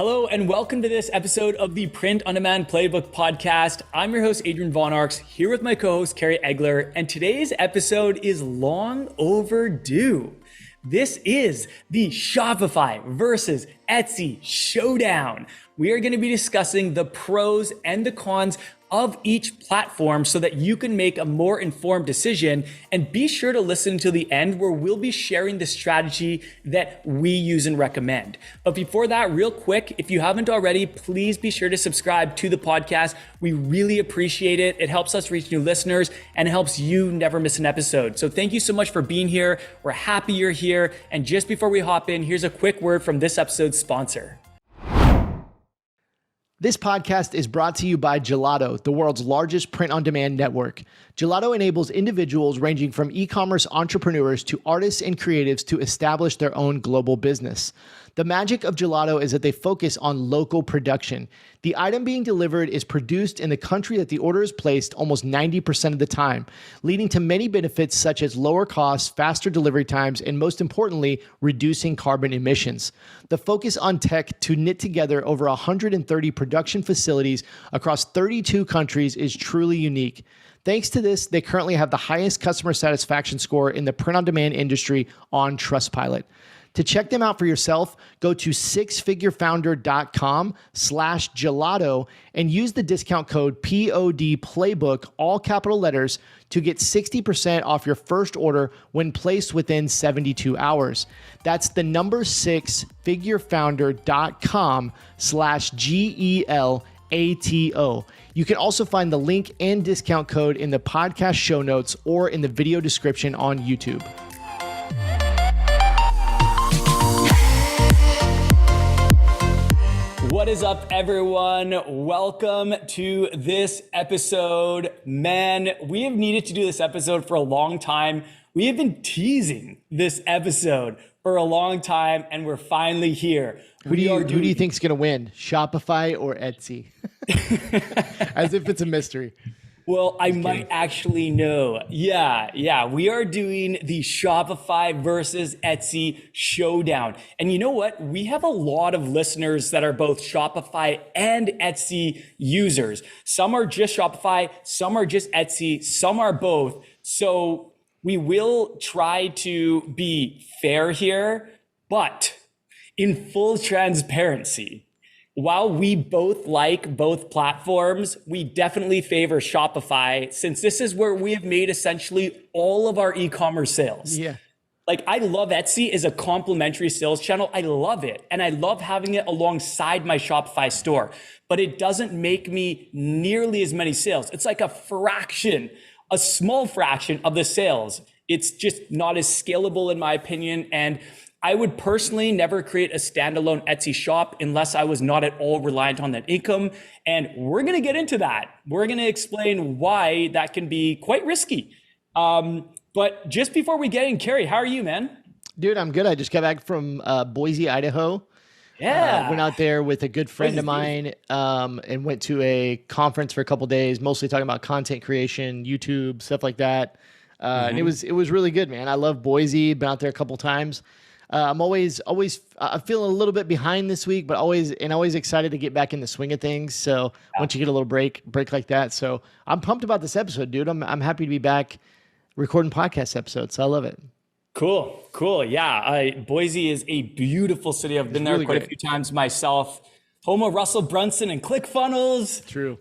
Hello and welcome to this episode of the Print on Demand Playbook podcast. I'm your host, Adrian Von Arx, here with my co-host, Kerry Egeler, and today's episode is long overdue. This is the Shopify versus Etsy showdown. We are going to be discussing the pros and the cons of each platform so that you can make a more informed decision, and be sure to listen to the end where we'll be sharing the strategy that we use and recommend. But before that, real quick, if you haven't already, please be sure to subscribe to the podcast. We really appreciate it. It helps us reach new listeners and it helps you never miss an episode. So thank you so much for being here. We're happy you're here. And just before we hop in, here's a quick word from this episode's sponsor. This podcast is brought to you by Gelato, the world's largest print-on-demand network. Gelato enables individuals ranging from e-commerce entrepreneurs to artists and creatives to establish their own global business. The magic of Gelato is that they focus on local production. The item being delivered is produced in the country that the order is placed almost 90% of the time, leading to many benefits such as lower costs, faster delivery times, and most importantly, reducing carbon emissions. The focus on tech to knit together over 130 production facilities across 32 countries is truly unique. Thanks to this, they currently have the highest customer satisfaction score in the print-on-demand industry on Trustpilot. To check them out for yourself, go to sixfigurefounder.com/gelato and use the discount code PODPlaybook, all capital letters, to get 60% off your first order when placed within 72 hours. That's the number 6figurefounder.com/GELATO. You can also find the link and discount code in the podcast show notes or in the video description on YouTube. What is up, everyone? Welcome to this episode. Man, we have needed to do this episode for a long time. We have been teasing this episode for a long time, and we're finally here. Who do you think is going to win, Shopify or Etsy? As if it's a mystery. Well, I might actually know. Yeah. We are doing the Shopify versus Etsy showdown. And you know what? We have a lot of listeners that are both Shopify and Etsy users. Some are just Shopify, some are just Etsy, some are both. So we will try to be fair here, but in full transparency, while we both like both platforms, we definitely favor Shopify, since this is where we have made essentially all of our e-commerce sales. Yeah. Like, I love Etsy as a complementary sales channel. I love it. And I love having it alongside my Shopify store, but it doesn't make me nearly as many sales. It's like a small fraction of the sales. It's just not as scalable in my opinion. And I would personally never create a standalone Etsy shop unless I was not at all reliant on that income. And we're going to get into that. We're going to explain why that can be quite risky. But just before we get in, Kerry, how are you, man? Dude, I'm good. I just got back from Boise, Idaho. Yeah. Went out there with a good friend of mine and went to a conference for a couple days, mostly talking about content creation, YouTube, stuff like that. And it was really good, man. I love Boise. Been out there a couple times. I'm always I'm feeling a little bit behind this week, but always excited to get back in the swing of things. So once you get a little break like that. So I'm pumped about this episode, dude. I'm happy to be back recording podcast episodes. So I love it. Cool. Yeah. Boise is a beautiful city. I've been there really quite a few times myself. Home of Russell Brunson and ClickFunnels. True.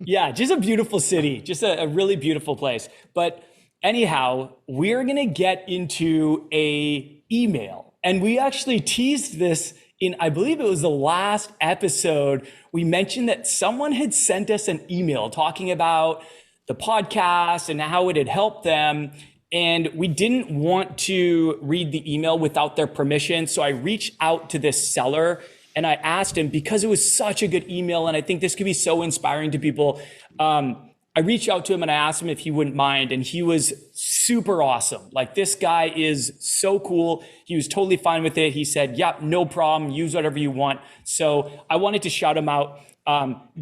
Yeah, just a beautiful city, just a really beautiful place. But anyhow, we're going to get into a email. And we actually teased this in, I believe it was the last episode. We mentioned that someone had sent us an email talking about the podcast and how it had helped them. And we didn't want to read the email without their permission. So I reached out to this seller and I asked him, because it was such a good email and I think this could be so inspiring to people. I reached out to him and I asked him if he wouldn't mind, and he was super awesome. Like, this guy is so cool. He was totally fine with it. He said, "Yep, no problem. Use whatever you want." So I wanted to shout him out.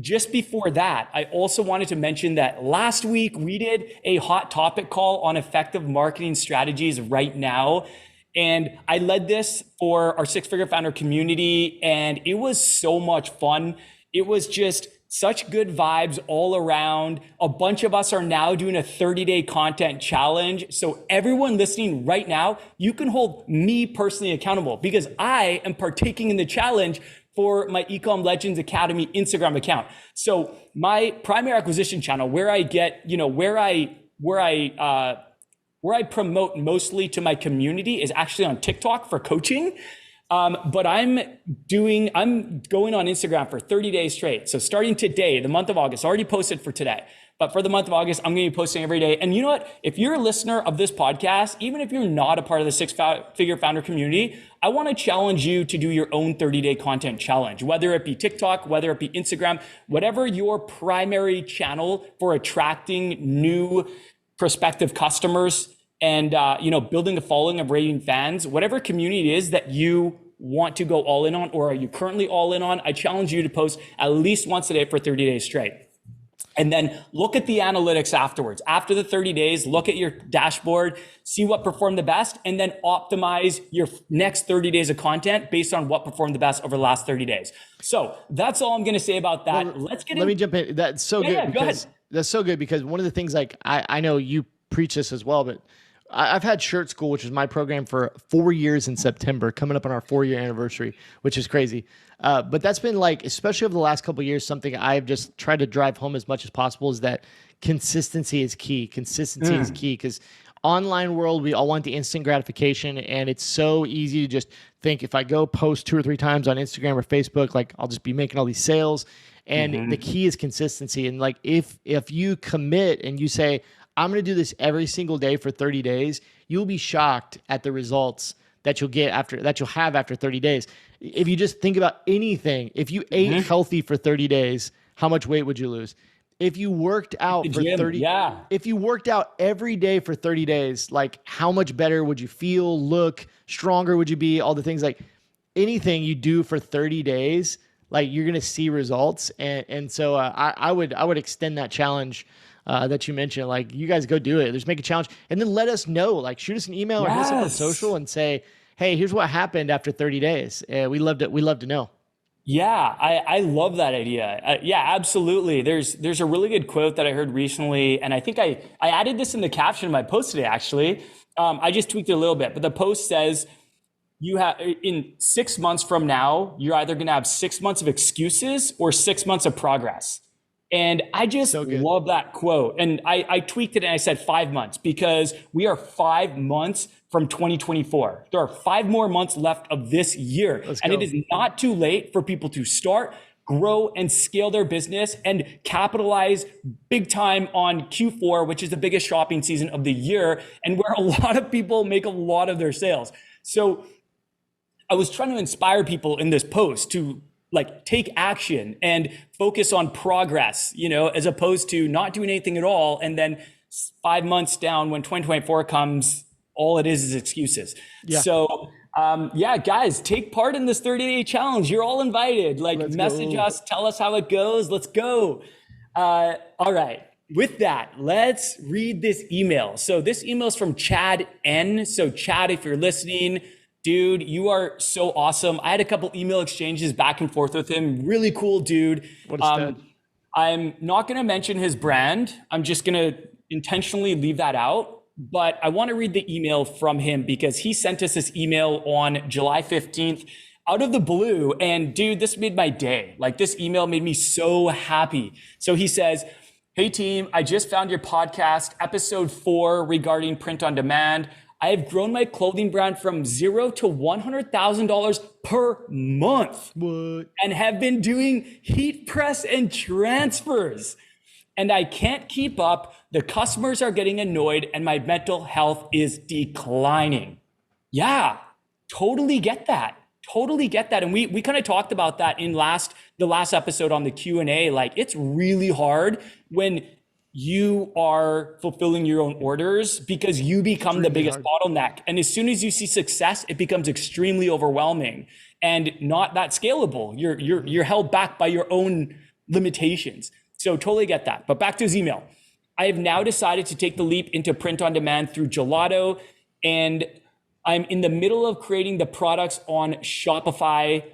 Just before that, I also wanted to mention that last week we did a hot topic call on effective marketing strategies right now. And I led this for our Six Figure Founder community, and it was so much fun. It was just such good vibes all around. A bunch of us are now doing a 30-day content challenge. So everyone listening right now, you can hold me personally accountable because I am partaking in the challenge for my Ecom Legends Academy Instagram account. So my primary acquisition channel, where I get, where I promote mostly to my community, is actually on TikTok for coaching. But I'm going on Instagram for 30 days straight. So starting today, the month of August, already posted for today, but for the month of August, I'm going to be posting every day. And you know what? If you're a listener of this podcast, even if you're not a part of the Six Figure Founder community, I want to challenge you to do your own 30-day content challenge, whether it be TikTok, whether it be Instagram, whatever your primary channel for attracting new prospective customers and building a following of raving fans, whatever community it is that you want to go all in on, or are you currently all in on, I challenge you to post at least once a day for 30 days straight. And then look at the analytics afterwards. After the 30 days, look at your dashboard, see what performed the best, and then optimize your next 30 days of content based on what performed the best over the last 30 days. So that's all I'm going to say about that. Let me jump in. That's so good. Yeah, go ahead. That's so good because one of the things, like, I know you preach this as well, but I've had Shirt School, which is my program, for 4 years in September, coming up on our 4-year anniversary, which is crazy. But that's been, like, especially over the last couple of years, something I've just tried to drive home as much as possible is that consistency is key. Consistency is key because online world, we all want the instant gratification, and it's so easy to just think if I go post 2 or 3 times on Instagram or Facebook, like, I'll just be making all these sales. And the key is consistency. And, like, if you commit and you say, I'm going to do this every single day for 30 days, you'll be shocked at the results that you'll have after 30 days. If you just think about anything, if you ate healthy for 30 days, how much weight would you lose? If you worked out if you worked out every day for 30 days, like, how much better would you feel, look, stronger would you be? All the things, like, anything you do for 30 days, like, you're going to see results. And so I would extend that challenge that you mentioned. Like, you guys go do it. Just make a challenge and then let us know, like, shoot us an email or hit us up on social and say, hey, here's what happened after 30 days. We love to know. Yeah, I love that idea. Yeah, absolutely. There's a really good quote that I heard recently, and I think I added this in the caption of my post today, actually. I just tweaked it a little bit, but the post says, in 6 months from now, you're either going to have 6 months of excuses or 6 months of progress. And I just love that quote. And I tweaked it and I said 5 months because we are 5 months from 2024. There are 5 more months left of this year. And it is not too late for people to start, grow, and scale their business and capitalize big time on Q4, which is the biggest shopping season of the year and where a lot of people make a lot of their sales. So I was trying to inspire people in this post to, like, take action and focus on progress, as opposed to not doing anything at all. And then 5 months down, when 2024 comes, all it is excuses. Yeah. So, guys, take part in this 30-day challenge. You're all invited. Let's message us, tell us how it goes. Let's go. All right. With that, let's read this email. So this email is from Chad N. So Chad, if you're listening, dude, you are so awesome. I had a couple email exchanges back and forth with him. Really cool dude. What a stud. I'm not going to mention his brand. I'm just going to intentionally leave that out. But I want to read the email from him because he sent us this email on July 15th out of the blue. And dude, this made my day. Like, this email made me so happy. So he says, hey team, I just found your podcast, episode 4 regarding print on demand. I have grown my clothing brand from $0 to $100,000 per month. What? And have been doing heat press and transfers. And I can't keep up. The customers are getting annoyed and my mental health is declining. Yeah, totally get that. Totally get that. And we kind of talked about that in the last episode on the Q&A. Like, it's really hard when you are fulfilling your own orders because you become the biggest bottleneck. And as soon as you see success, it becomes extremely overwhelming and not that scalable. You're held back by your own limitations. So totally get that. But back to his email. I have now decided to take the leap into print on demand through Gelato, and I'm in the middle of creating the products on Shopify.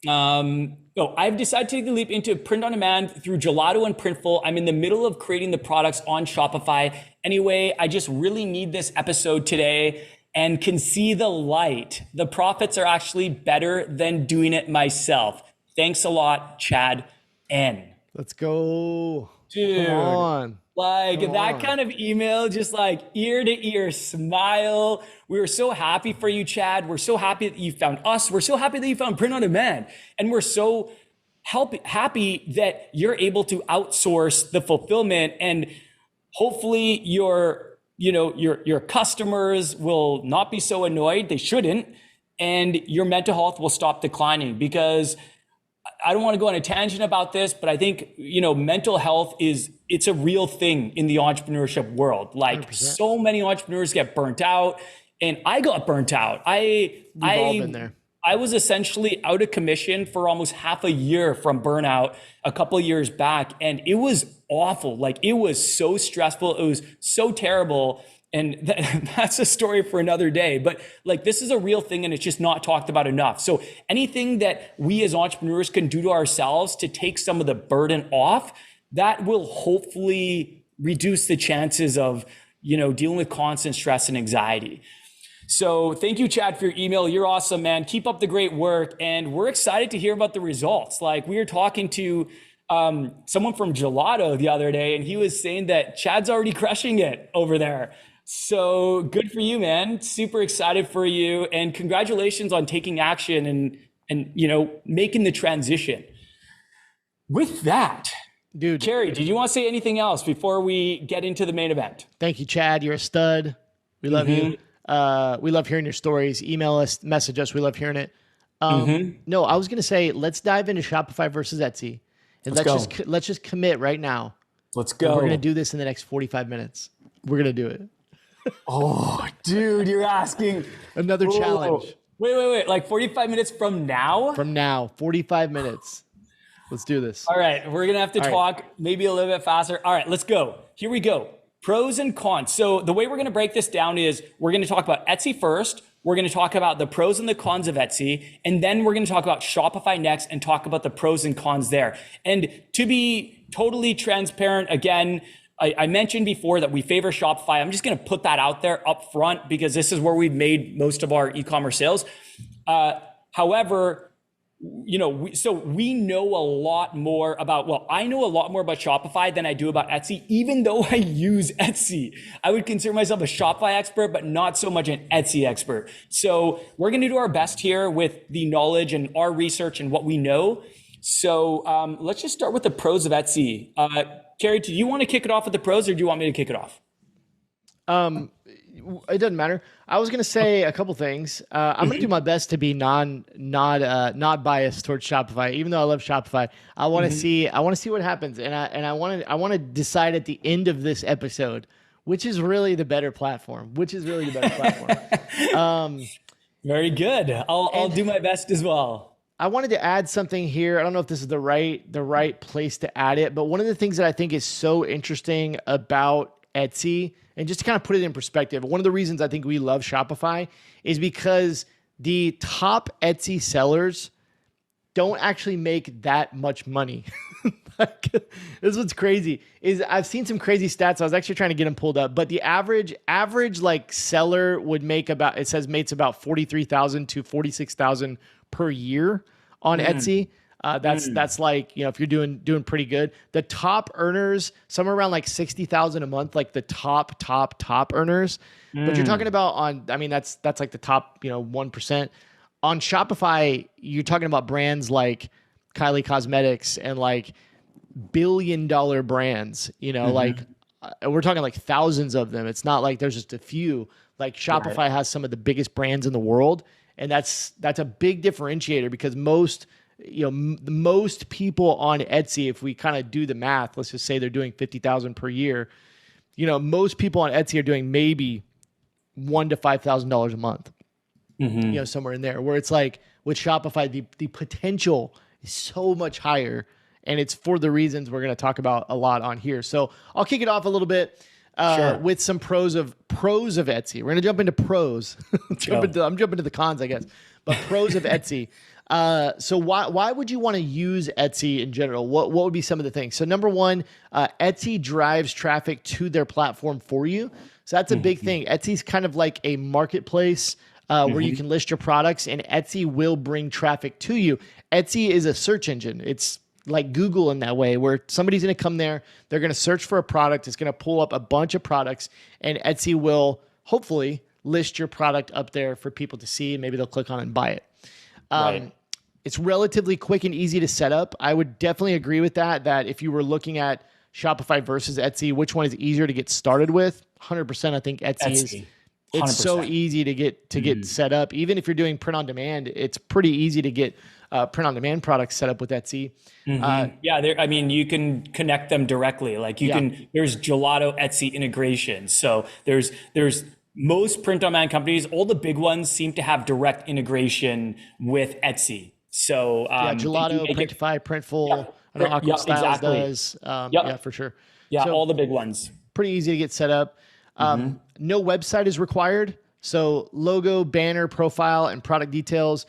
I've decided to take the leap into print on demand through Gelato and Printful. I'm in the middle of creating the products on Shopify. Anyway, I just really need this episode today and can see the light. The profits are actually better than doing it myself. Thanks a lot, Chad N. Let's go. Dude. Come on. That kind of email, just like ear to ear smile. We were so happy for you, Chad. We're so happy that you found us. We're so happy that you found print on demand. And we're so happy that you're able to outsource the fulfillment, and hopefully your customers will not be so annoyed. They shouldn't. And your mental health will stop declining, because I don't want to go on a tangent about this, but I think, mental health it's a real thing in the entrepreneurship world. Like 100%. So many entrepreneurs get burnt out, and I got burnt out. We've all been there. I was essentially out of commission for almost half a year from burnout a couple of years back. And it was awful. Like, it was so stressful. It was so terrible. And that's a story for another day. But like, this is a real thing, and it's just not talked about enough. So anything that we as entrepreneurs can do to ourselves to take some of the burden off, that will hopefully reduce the chances of, dealing with constant stress and anxiety. So thank you, Chad, for your email. You're awesome, man. Keep up the great work. And we're excited to hear about the results. Like, we were talking to someone from Gelato the other day, and he was saying that Chad's already crushing it over there. So good for you, man. Super excited for you, and congratulations on taking action and making the transition. With that, dude, Kerry, did you want to say anything else before we get into the main event? Thank you, Chad. You're a stud. We love you. We love hearing your stories. Email us, message us. We love hearing it. No, I was going to say, let's dive into Shopify versus Etsy, and let's just commit right now. Let's go. And we're going to do this in the next 45 minutes. We're going to do it. Oh, dude, you're asking. Another challenge. Wait. Like 45 minutes from now? From now, 45 minutes. Let's do this. All right. We're going to have to talk maybe a little bit faster. All right, let's go. Here we go. Pros and cons. So the way we're going to break this down is we're going to talk about Etsy first. We're going to talk about the pros and the cons of Etsy. And then we're going to talk about Shopify next and talk about the pros and cons there. And to be totally transparent, again, I mentioned before that we favor Shopify. I'm just going to put that out there up front, because this is where we've made most of our e-commerce sales. However, we know a lot more about, I know a lot more about Shopify than I do about Etsy, even though I use Etsy. I would consider myself a Shopify expert, but not so much an Etsy expert. So we're going to do our best here with the knowledge and our research and what we know. So let's just start with the pros of Etsy. Kerry, do you want to kick it off with the pros, or do you want me to kick it off? It doesn't matter. I was going to say a couple things. I'm going to do my best to be not biased towards Shopify, even though I love Shopify. I want to see what happens, and I want to decide at the end of this episode which is really the better platform. Very good. I'll do my best as well. I wanted to add something here. I don't know if this is the right place to add it, but one of the things that I think is so interesting about Etsy, and just to kind of put it in perspective, one of the reasons I think we love Shopify is because the top Etsy sellers don't actually make that much money. This is what's crazy. Is I've seen some crazy stats. I was actually trying to get them pulled up, but the average like seller would make about, it says makes about $43,000 to $46,000 per year on Etsy. That's like, if you're doing pretty good. The top earners, somewhere around like 60,000 a month, like the top earners. But you're talking about that's like the top, 1%. On Shopify, you're talking about brands like Kylie Cosmetics and like billion-dollar brands, like we're talking like thousands of them. It's not like there's just a few. Like Shopify has some of the biggest brands in the world. And that's a big differentiator, because most people on Etsy, if we kind of do the math, let's just say they're doing 50,000 per year, most people on Etsy are doing maybe $1,000 to $5,000 a month, somewhere in there, where it's like with Shopify, the potential is so much higher, and it's for the reasons we're going to talk about a lot on here. So I'll kick it off a little bit. Sure. with some pros of Etsy. We're going to jump into pros. I'm jumping to the cons, I guess, but pros of Etsy. So why would you want to use Etsy in general? What would be some of the things? So number one, Etsy drives traffic to their platform for you. So that's a big thing. Etsy's kind of like a marketplace where you can list your products, and Etsy will bring traffic to you. Etsy is a search engine. It's like Google in that way, where somebody's going to come there, they're going to search for a product, it's going to pull up a bunch of products, and Etsy will hopefully list your product up there for people to see, and maybe they'll click on it and buy it. Right. It's relatively quick and easy to set up. I would definitely agree with that if you were looking at Shopify versus Etsy, which one is easier to get started with? 100%, I think Etsy is. 100%. It's so easy to get set up. Even if you're doing print on demand, it's pretty easy to get print on demand products set up with Etsy. You can connect them directly. Like there's Gelato Etsy integration. So there's most print on demand companies, all the big ones seem to have direct integration with Etsy. So Gelato, Printify, Printful, I know Awkward Styles does. Yeah, for sure. Yeah, so all the big ones. Pretty easy to get set up. No website is required. So logo, banner, profile, and product details.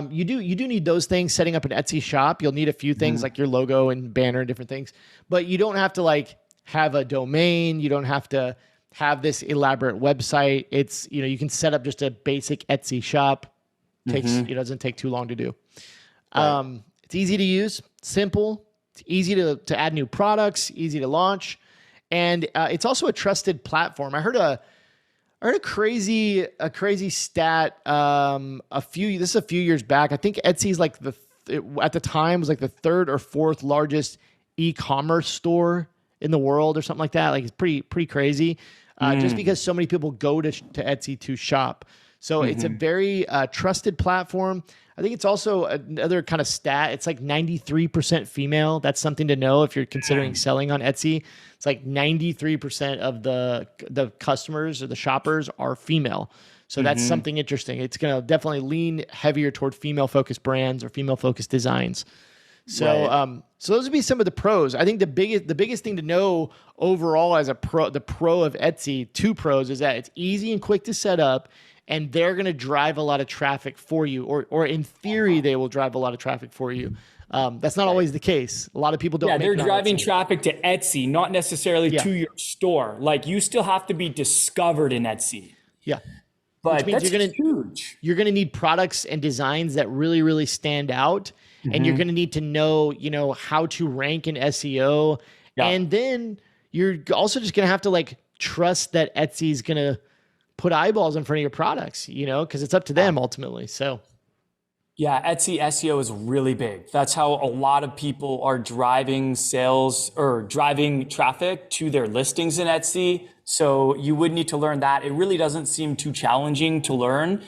You do need those things setting up an Etsy shop. You'll need a few things like your logo and banner and different things, but you don't have to like have a domain. You don't have to have this elaborate website. It's, you can set up just a basic Etsy shop. Doesn't take too long to do. Right. It's easy to use, simple. It's easy to add new products, easy to launch. And it's also a trusted platform. I heard a crazy stat a few years back. I think Etsy's like at the time was like the third or fourth largest e-commerce store in the world or something like that. Like it's pretty crazy. Just because so many people go to Etsy to shop. So it's a very trusted platform. I think it's also another kind of stat. It's like 93% female. That's something to know if you're considering selling on Etsy. It's like 93% of the customers or the shoppers are female. So that's something interesting. It's going to definitely lean heavier toward female-focused brands or female-focused designs. So so those would be some of the pros. I think the biggest thing to know overall as the pro of Etsy, two pros, is that it's easy and quick to set up, and they're going to drive a lot of traffic for you, or in theory, they will drive a lot of traffic for you. That's not always the case. A lot of people don't. Yeah, they're driving traffic to Etsy, not necessarily to your store. Like you still have to be discovered in Etsy. Yeah. But that's huge. You're going to need products and designs that really, really stand out. And you're going to need to know, how to rank in SEO. Yeah. And then you're also just going to have to like trust that Etsy's going to put eyeballs in front of your products, because it's up to them ultimately. So. Yeah, Etsy SEO is really big. That's how a lot of people are driving sales or driving traffic to their listings in Etsy. So you would need to learn that. It really doesn't seem too challenging to learn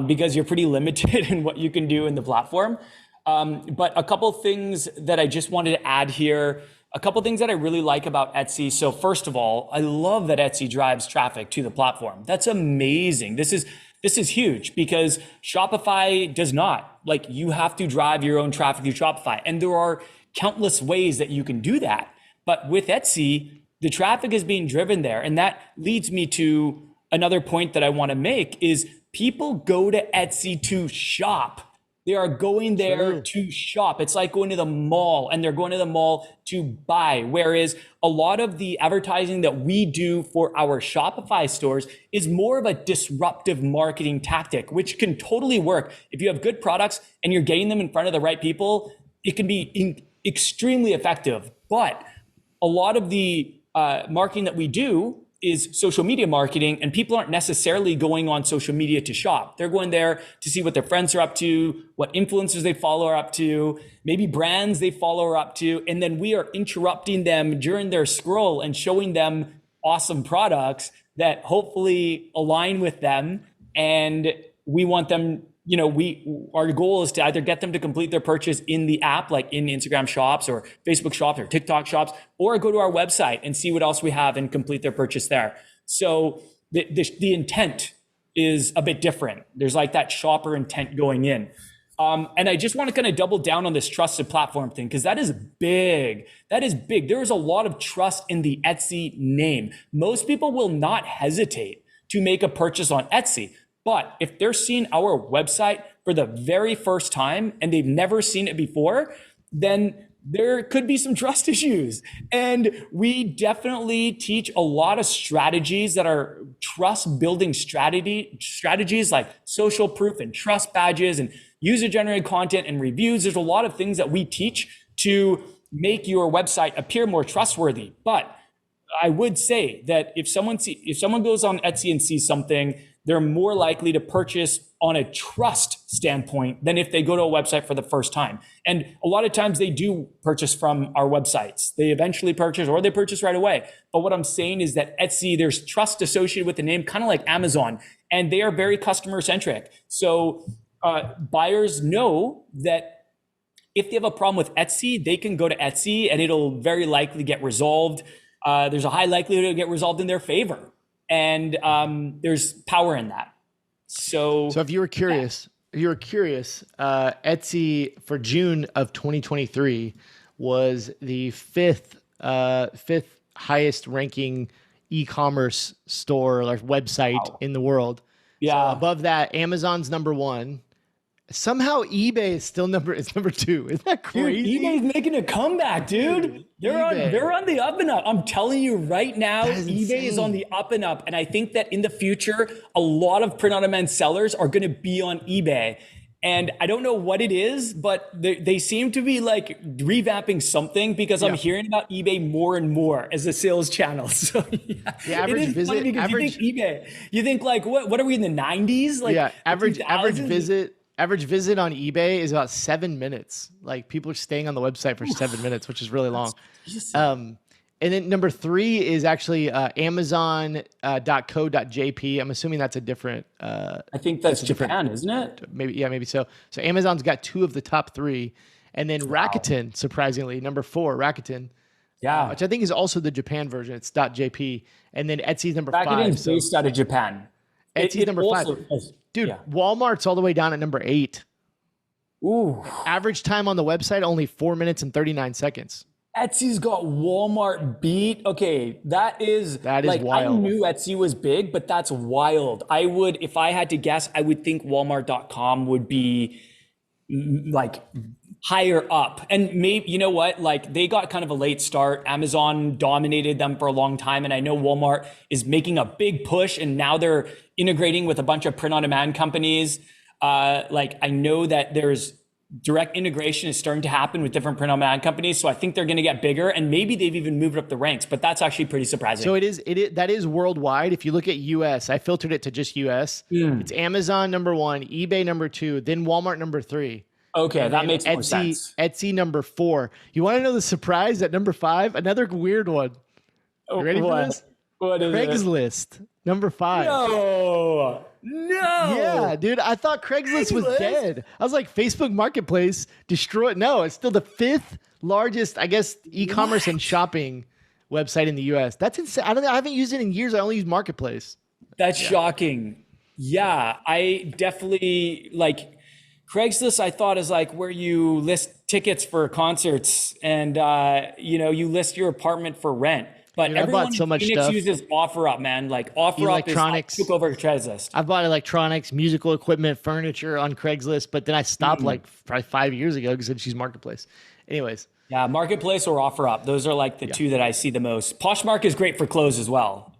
because you're pretty limited in what you can do in the platform. But a couple things that I just wanted to add here, a couple things that I really like about Etsy. So first of all, I love that Etsy drives traffic to the platform. That's amazing. This is huge because Shopify does not. Like you have to drive your own traffic through Shopify. And there are countless ways that you can do that. But with Etsy, the traffic is being driven there. And that leads me to another point that I want to make is people go to Etsy to shop. They are going there to shop. It's like going to the mall, and they're going to the mall to buy. Whereas a lot of the advertising that we do for our Shopify stores is more of a disruptive marketing tactic, which can totally work. If you have good products and you're getting them in front of the right people, it can be extremely effective. But a lot of the marketing that we do is social media marketing, and people aren't necessarily going on social media to shop. They're going there to see what their friends are up to, what influencers they follow are up to, maybe brands they follow are up to, and then we are interrupting them during their scroll and showing them awesome products that hopefully align with them. And we want them, our goal is to either get them to complete their purchase in the app, like in Instagram shops or Facebook shops or TikTok shops, or go to our website and see what else we have and complete their purchase there. So the intent is a bit different. There's like that shopper intent going in. And I just want to kind of double down on this trusted platform thing, because that is big. That is big. There is a lot of trust in the Etsy name. Most people will not hesitate to make a purchase on Etsy. But if they're seeing our website for the very first time and they've never seen it before, then there could be some trust issues. And we definitely teach a lot of strategies that are trust building strategies like social proof and trust badges and user generated content and reviews. There's a lot of things that we teach to make your website appear more trustworthy. But I would say that if someone goes on Etsy and sees something, they're more likely to purchase on a trust standpoint than if they go to a website for the first time. And a lot of times they do purchase from our websites. They eventually purchase or they purchase right away. But what I'm saying is that Etsy, there's trust associated with the name, kind of like Amazon, and they are very customer centric. So buyers know that if they have a problem with Etsy, they can go to Etsy and it'll very likely get resolved. There's a high likelihood it'll get resolved in their favor. And there's power in that. So if you were curious, Etsy for June of 2023 was the fifth highest ranking e-commerce store or website in the world. Yeah. So above that, Amazon's number one. Somehow eBay is still number two. Isn't that crazy? Dude, eBay's making a comeback, dude. They're on the up and up. I'm telling you right now, eBay is on the up and up. And I think that in the future, a lot of print on demand sellers are going to be on eBay. And I don't know what it is, but they seem to be like revamping something, because I'm hearing about eBay more and more as a sales channel. So yeah, the average visit, you think eBay, you think like, what are we in the 90s? Like Average visit on eBay is about 7 minutes. Like people are staying on the website for 7 minutes, which is really long. And then number 3 is actually Amazon.co.jp. I'm assuming that's a different. I think that's Japan, isn't it? Maybe so. So Amazon's got 2 of the top 3, and then Rakuten, surprisingly, number 4, Rakuten. Yeah, which I think is also the Japan version. It's .jp, and then Etsy's number 5. Rakuten's based out of Japan. Etsy's number 5. Dude, Walmart's all the way down at number 8. Ooh. Average time on the website, only 4 minutes and 39 seconds. Etsy's got Walmart beat. Okay, that is like, wild. I knew Etsy was big, but that's wild. If I had to guess, I would think Walmart.com would be like higher up. And maybe, you know what, like they got kind of a late start. Amazon dominated them for a long time. And I know Walmart is making a big push, and now they're integrating with a bunch of print on demand companies. Like I know that there's direct integration is starting to happen with different print on demand companies. So I think they're going to get bigger, and maybe they've even moved up the ranks, but that's actually pretty surprising. So that is worldwide. If you look at US, I filtered it to just US. It's Amazon number 1, eBay number 2, then Walmart number 3. Okay, that makes more sense. Etsy number 4. You want to know the surprise at number 5? Another weird one. You ready for this? What is Craigslist, number 5. No. Yeah, dude. I thought Craigslist was dead. I was like, Facebook Marketplace destroyed. No, it's still the 5th largest, I guess, e-commerce and shopping website in the US. That's insane. I haven't used it in years. I only use Marketplace. That's shocking. Yeah, I definitely like Craigslist. I thought is like where you list tickets for concerts and you list your apartment for rent. But everyone in Phoenix uses OfferUp, man. Like OfferUp took over Craigslist. I've bought electronics, musical equipment, furniture on Craigslist, but then I stopped like probably 5 years ago because I she's Marketplace. Anyways. Yeah, Marketplace or OfferUp. Those are like the 2 that I see the most. Poshmark is great for clothes as well.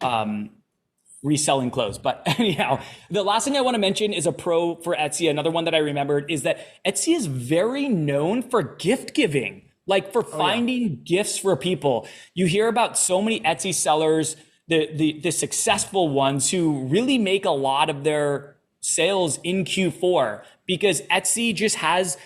Reselling clothes. But anyhow, the last thing I want to mention is a pro for Etsy. Another one that I remembered is that Etsy is very known for gift giving. Like for finding gifts for people. You hear about so many Etsy sellers, the successful ones who really make a lot of their sales in Q4, because Etsy just has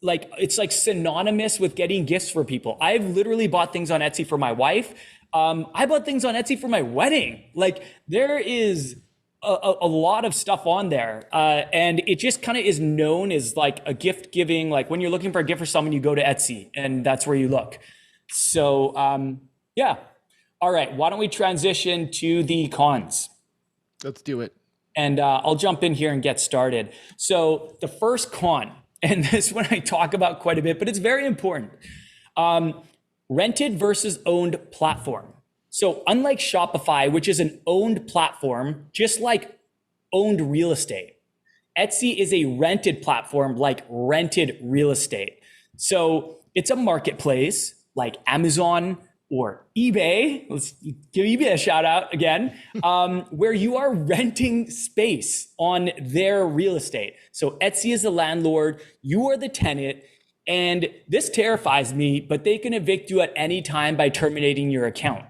it's like synonymous with getting gifts for people. I've literally bought things on Etsy for my wife. I bought things on Etsy for my wedding. Like there is a lot of stuff on there. And it just kind of is known as like a gift giving, like when you're looking for a gift for someone, you go to Etsy and that's where you look. So, yeah. All right. Why don't we transition to the cons? Let's do it. And I'll jump in here and get started. So the first con and this one I talk about quite a bit, but it's very important. Rented versus owned platform. So unlike Shopify, which is an owned platform, just like owned real estate, Etsy is a rented platform like rented real estate. So it's a marketplace like Amazon or eBay. Let's give eBay a shout out again, where you are renting space on their real estate. So Etsy is the landlord, you are the tenant, and this terrifies me, but they can evict you at any time by terminating your account.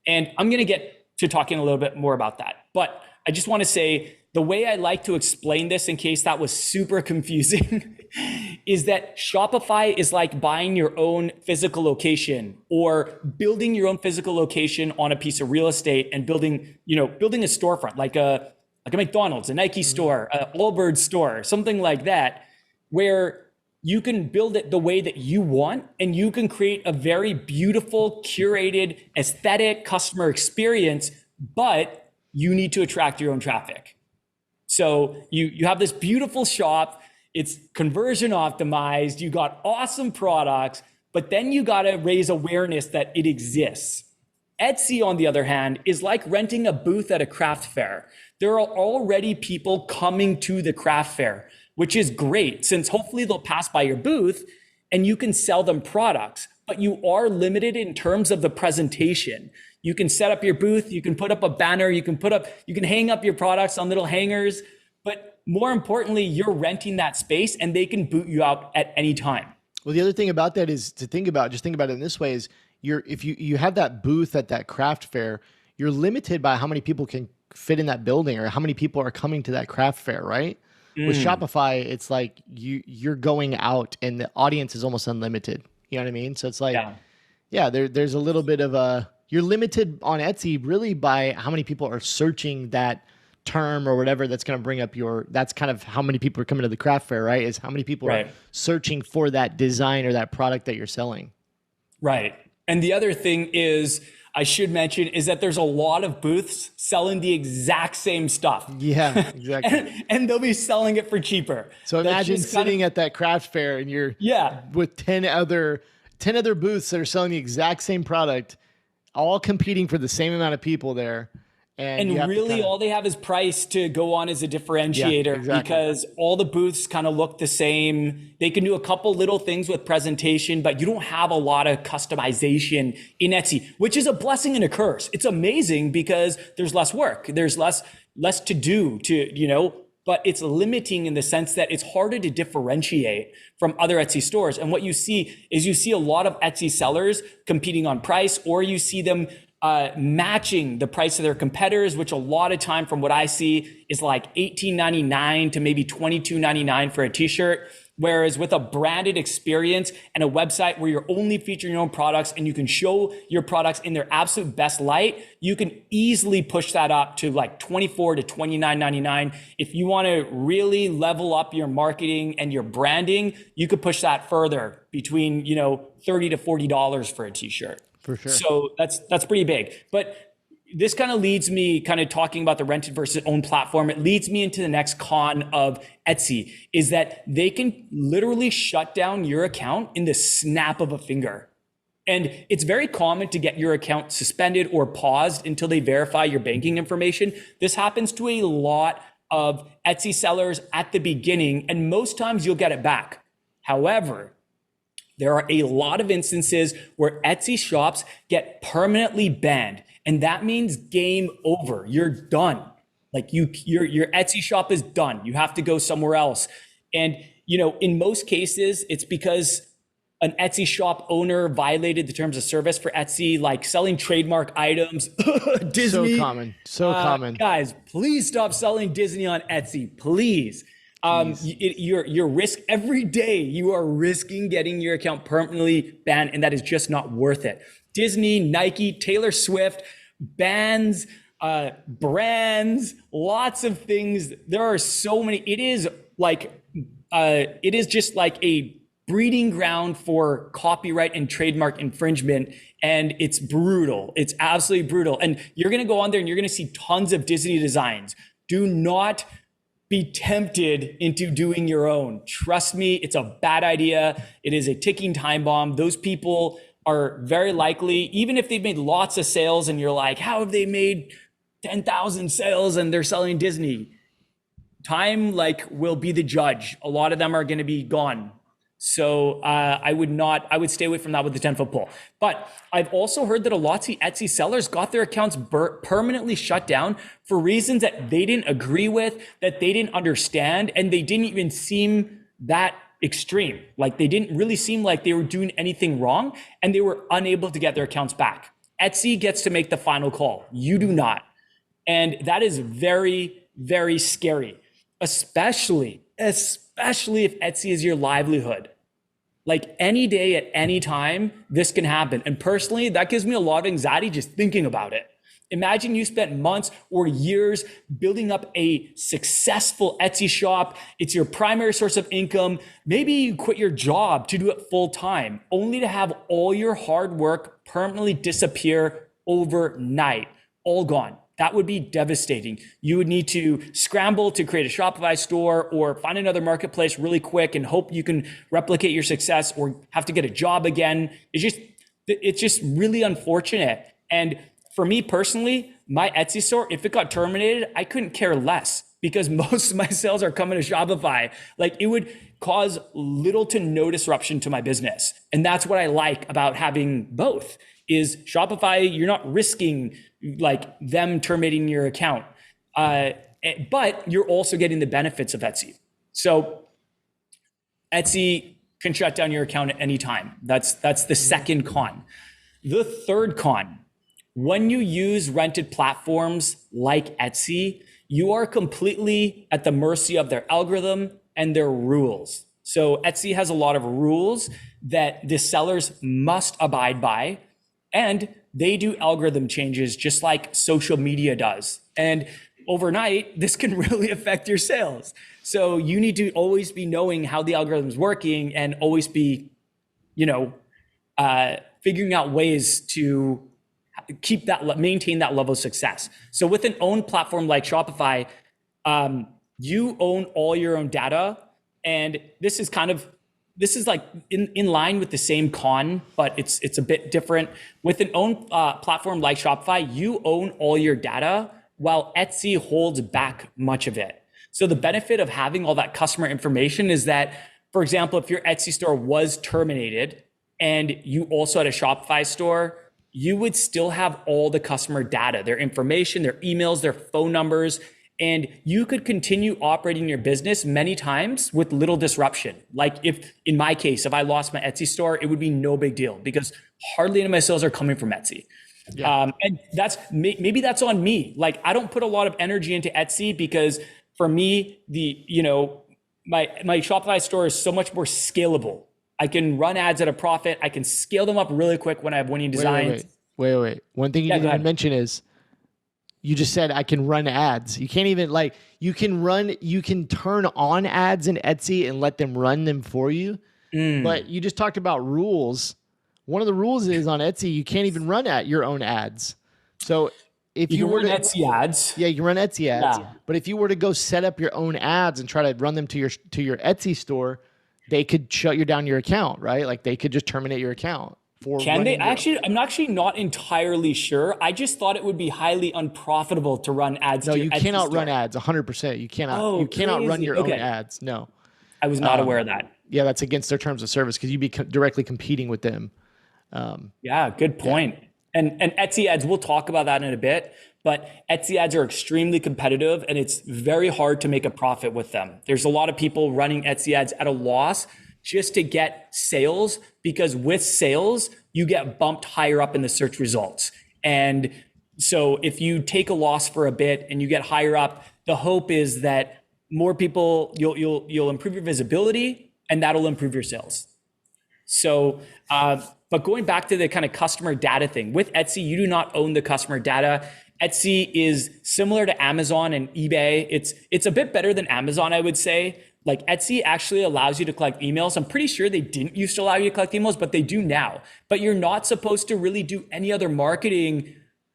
And I'm going to get to talking a little bit more about that. But I just want to say the way I like to explain this, in case that was super confusing, is that Shopify is like buying your own physical location or building your own physical location on a piece of real estate and building a storefront like a McDonald's, a Nike store, a Allbirds store, something like that, where you can build it the way that you want, and you can create a very beautiful, curated, aesthetic customer experience, but you need to attract your own traffic. So you have this beautiful shop, it's conversion optimized, you got awesome products, but then you got to raise awareness that it exists. Etsy, on the other hand, is like renting a booth at a craft fair. There are already people coming to the craft fair, which is great, since hopefully they'll pass by your booth and you can sell them products, but you are limited in terms of the presentation. You can set up your booth, you can put up a banner, you can hang up your products on little hangers, but more importantly, you're renting that space and they can boot you out at any time. Well, the other thing about that is to think about it in this way is if you have that booth at that craft fair, you're limited by how many people can fit in that building or how many people are coming to that craft fair, right? With Shopify, it's like you're going out and the audience is almost unlimited. You know what I mean? So it's like, there's a little bit of you're limited on Etsy really by how many people are searching that term or whatever that's going to bring up that's kind of how many people are coming to the craft fair, right? Is how many people are searching for that design or that product that you're selling. Right. And the other thing I should mention is that there's a lot of booths selling the exact same stuff. Yeah, exactly. and they'll be selling it for cheaper. So imagine sitting at that craft fair and you're with 10 other booths that are selling the exact same product, all competing for the same amount of people there. And really all they have is price to go on as a differentiator, because all the booths kind of look the same. They can do a couple little things with presentation, but you don't have a lot of customization in Etsy, which is a blessing and a curse. It's amazing because there's less work. There's less to do but it's limiting in the sense that it's harder to differentiate from other Etsy stores. And what you see a lot of Etsy sellers competing on price, or you see them matching the price of their competitors, which a lot of time from what I see is like $18.99 to maybe $22.99 for a t-shirt. Whereas with a branded experience and a website where you're only featuring your own products and you can show your products in their absolute best light, you can easily push that up to like $24 to $29.99. If you want to really level up your marketing and your branding, you could push that further between, $30 to $40 for a t-shirt. For sure. So that's pretty big. But this kind of leads me talking about the rented versus owned platform. It leads me into the next con of Etsy, is that they can literally shut down your account in the snap of a finger. And it's very common to get your account suspended or paused until they verify your banking information. This happens to a lot of Etsy sellers at the beginning, and most times you'll get it back. However, there are a lot of instances where Etsy shops get permanently banned. And that means game over. You're done. Like your Etsy shop is done. You have to go somewhere else. And, in most cases, it's because an Etsy shop owner violated the terms of service for Etsy, like selling trademark items. Disney. So common. Guys, please stop selling Disney on Etsy, please. You're risk every day. You are risking getting your account permanently banned, and that is just not worth it. Disney, Nike, Taylor Swift, bans, brands, lots of things. There are so many. It is just like a breeding ground for copyright and trademark infringement. And it's brutal. It's absolutely brutal. And you're going to go on there and you're going to see tons of Disney designs. Do not be tempted into doing your own. Trust me, it's a bad idea. It is a ticking time bomb. Those people are very likely, even if they've made lots of sales and you're like, how have they made 10,000 sales and they're selling Disney? Time will be the judge. A lot of them are going to be gone. So I would stay away from that with the 10-foot pole. But I've also heard that a lot of Etsy sellers got their accounts permanently shut down for reasons that they didn't agree with, that they didn't understand, and they didn't even seem that extreme. Like, they didn't really seem like they were doing anything wrong, and they were unable to get their accounts back. Etsy gets to make the final call. You do not. And that is very, very scary, especially if Etsy is your livelihood. Like, any day at any time, this can happen. And personally, that gives me a lot of anxiety just thinking about it. Imagine you spent months or years building up a successful Etsy shop. It's your primary source of income. Maybe you quit your job to do it full time, only to have all your hard work permanently disappear overnight, all gone. That would be devastating. You would need to scramble to create a Shopify store or find another marketplace really quick and hope you can replicate your success, or have to get a job again. It's just really unfortunate. And for me personally, my Etsy store, if it got terminated, I couldn't care less, because most of my sales are coming to Shopify. Like, it would cause little to no disruption to my business. And that's what I like about having both. Is Shopify, you're not risking them terminating your account, but you're also getting the benefits of Etsy. So Etsy can shut down your account at any time. That's the second con. The third con, when you use rented platforms like Etsy, you are completely at the mercy of their algorithm and their rules. So Etsy has a lot of rules that the sellers must abide by. And they do algorithm changes just like social media does. And overnight, this can really affect your sales. So you need to always be knowing how the algorithm is working, and always be, figuring out ways to maintain that level of success. So with an owned platform like Shopify, you own all your own data. And this is like in line with the same con, but it's a bit different. With an own platform like Shopify, you own all your data, while Etsy holds back much of it. So the benefit of having all that customer information is that, for example, if your Etsy store was terminated and you also had a Shopify store, you would still have all the customer data, their information, their emails, their phone numbers, and you could continue operating your business many times with little disruption. Like, in my case, if I lost my Etsy store, it would be no big deal, because hardly any of my sales are coming from Etsy. Yeah. And maybe that's on me. Like, I don't put a lot of energy into Etsy, because for me, my Shopify store is so much more scalable. I can run ads at a profit. I can scale them up really quick when I have winning designs. Wait. One thing you didn't even mention is, you just said I can run ads. You can't even you can turn on ads in Etsy and let them run them for you. But you just talked about rules. One of the rules is on Etsy, you can't even run at your own ads. So if you were to Etsy ads. Yeah, you can run Etsy ads. Yeah. But if you were to go set up your own ads and try to run them to your Etsy store, they could shut you down your account, right? Like, they could just terminate your account. Can they? I'm actually not entirely sure. I just thought it would be highly unprofitable to run ads. No, you cannot run ads. 100%. You cannot. You cannot run your own ads. No, I was not aware of that. Yeah, that's against their terms of service, because you'd be directly competing with them. Yeah, good point. Yeah. And Etsy ads, we'll talk about that in a bit. But Etsy ads are extremely competitive, and it's very hard to make a profit with them. There's a lot of people running Etsy ads at a loss just to get sales, because with sales, you get bumped higher up in the search results. And so if you take a loss for a bit and you get higher up, the hope is that more people, you'll improve your visibility, and that'll improve your sales. So, but going back to the kind of customer data thing, with Etsy, you do not own the customer data. Etsy is similar to Amazon and eBay. It's a bit better than Amazon, I would say. Like, Etsy actually allows you to collect emails. I'm pretty sure they didn't used to allow you to collect emails, but they do now. But you're not supposed to really do any other marketing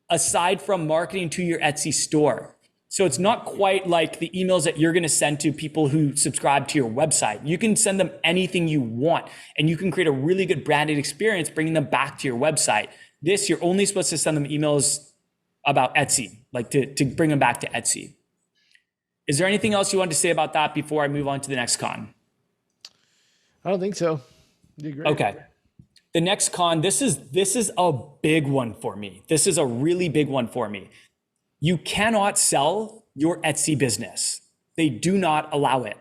aside from marketing to your Etsy store. So it's not quite like the emails that you're going to send to people who subscribe to your website. You can send them anything you want, and you can create a really good branded experience, bringing them back to your website. This, you're only supposed to send them emails about Etsy, like to bring them back to Etsy. Is there anything else you want to say about that before I move on to the next con? I don't think so. You did great. Okay. The next con, this is a big one for me. This is a really big one for me. You cannot sell your Etsy business. They do not allow it.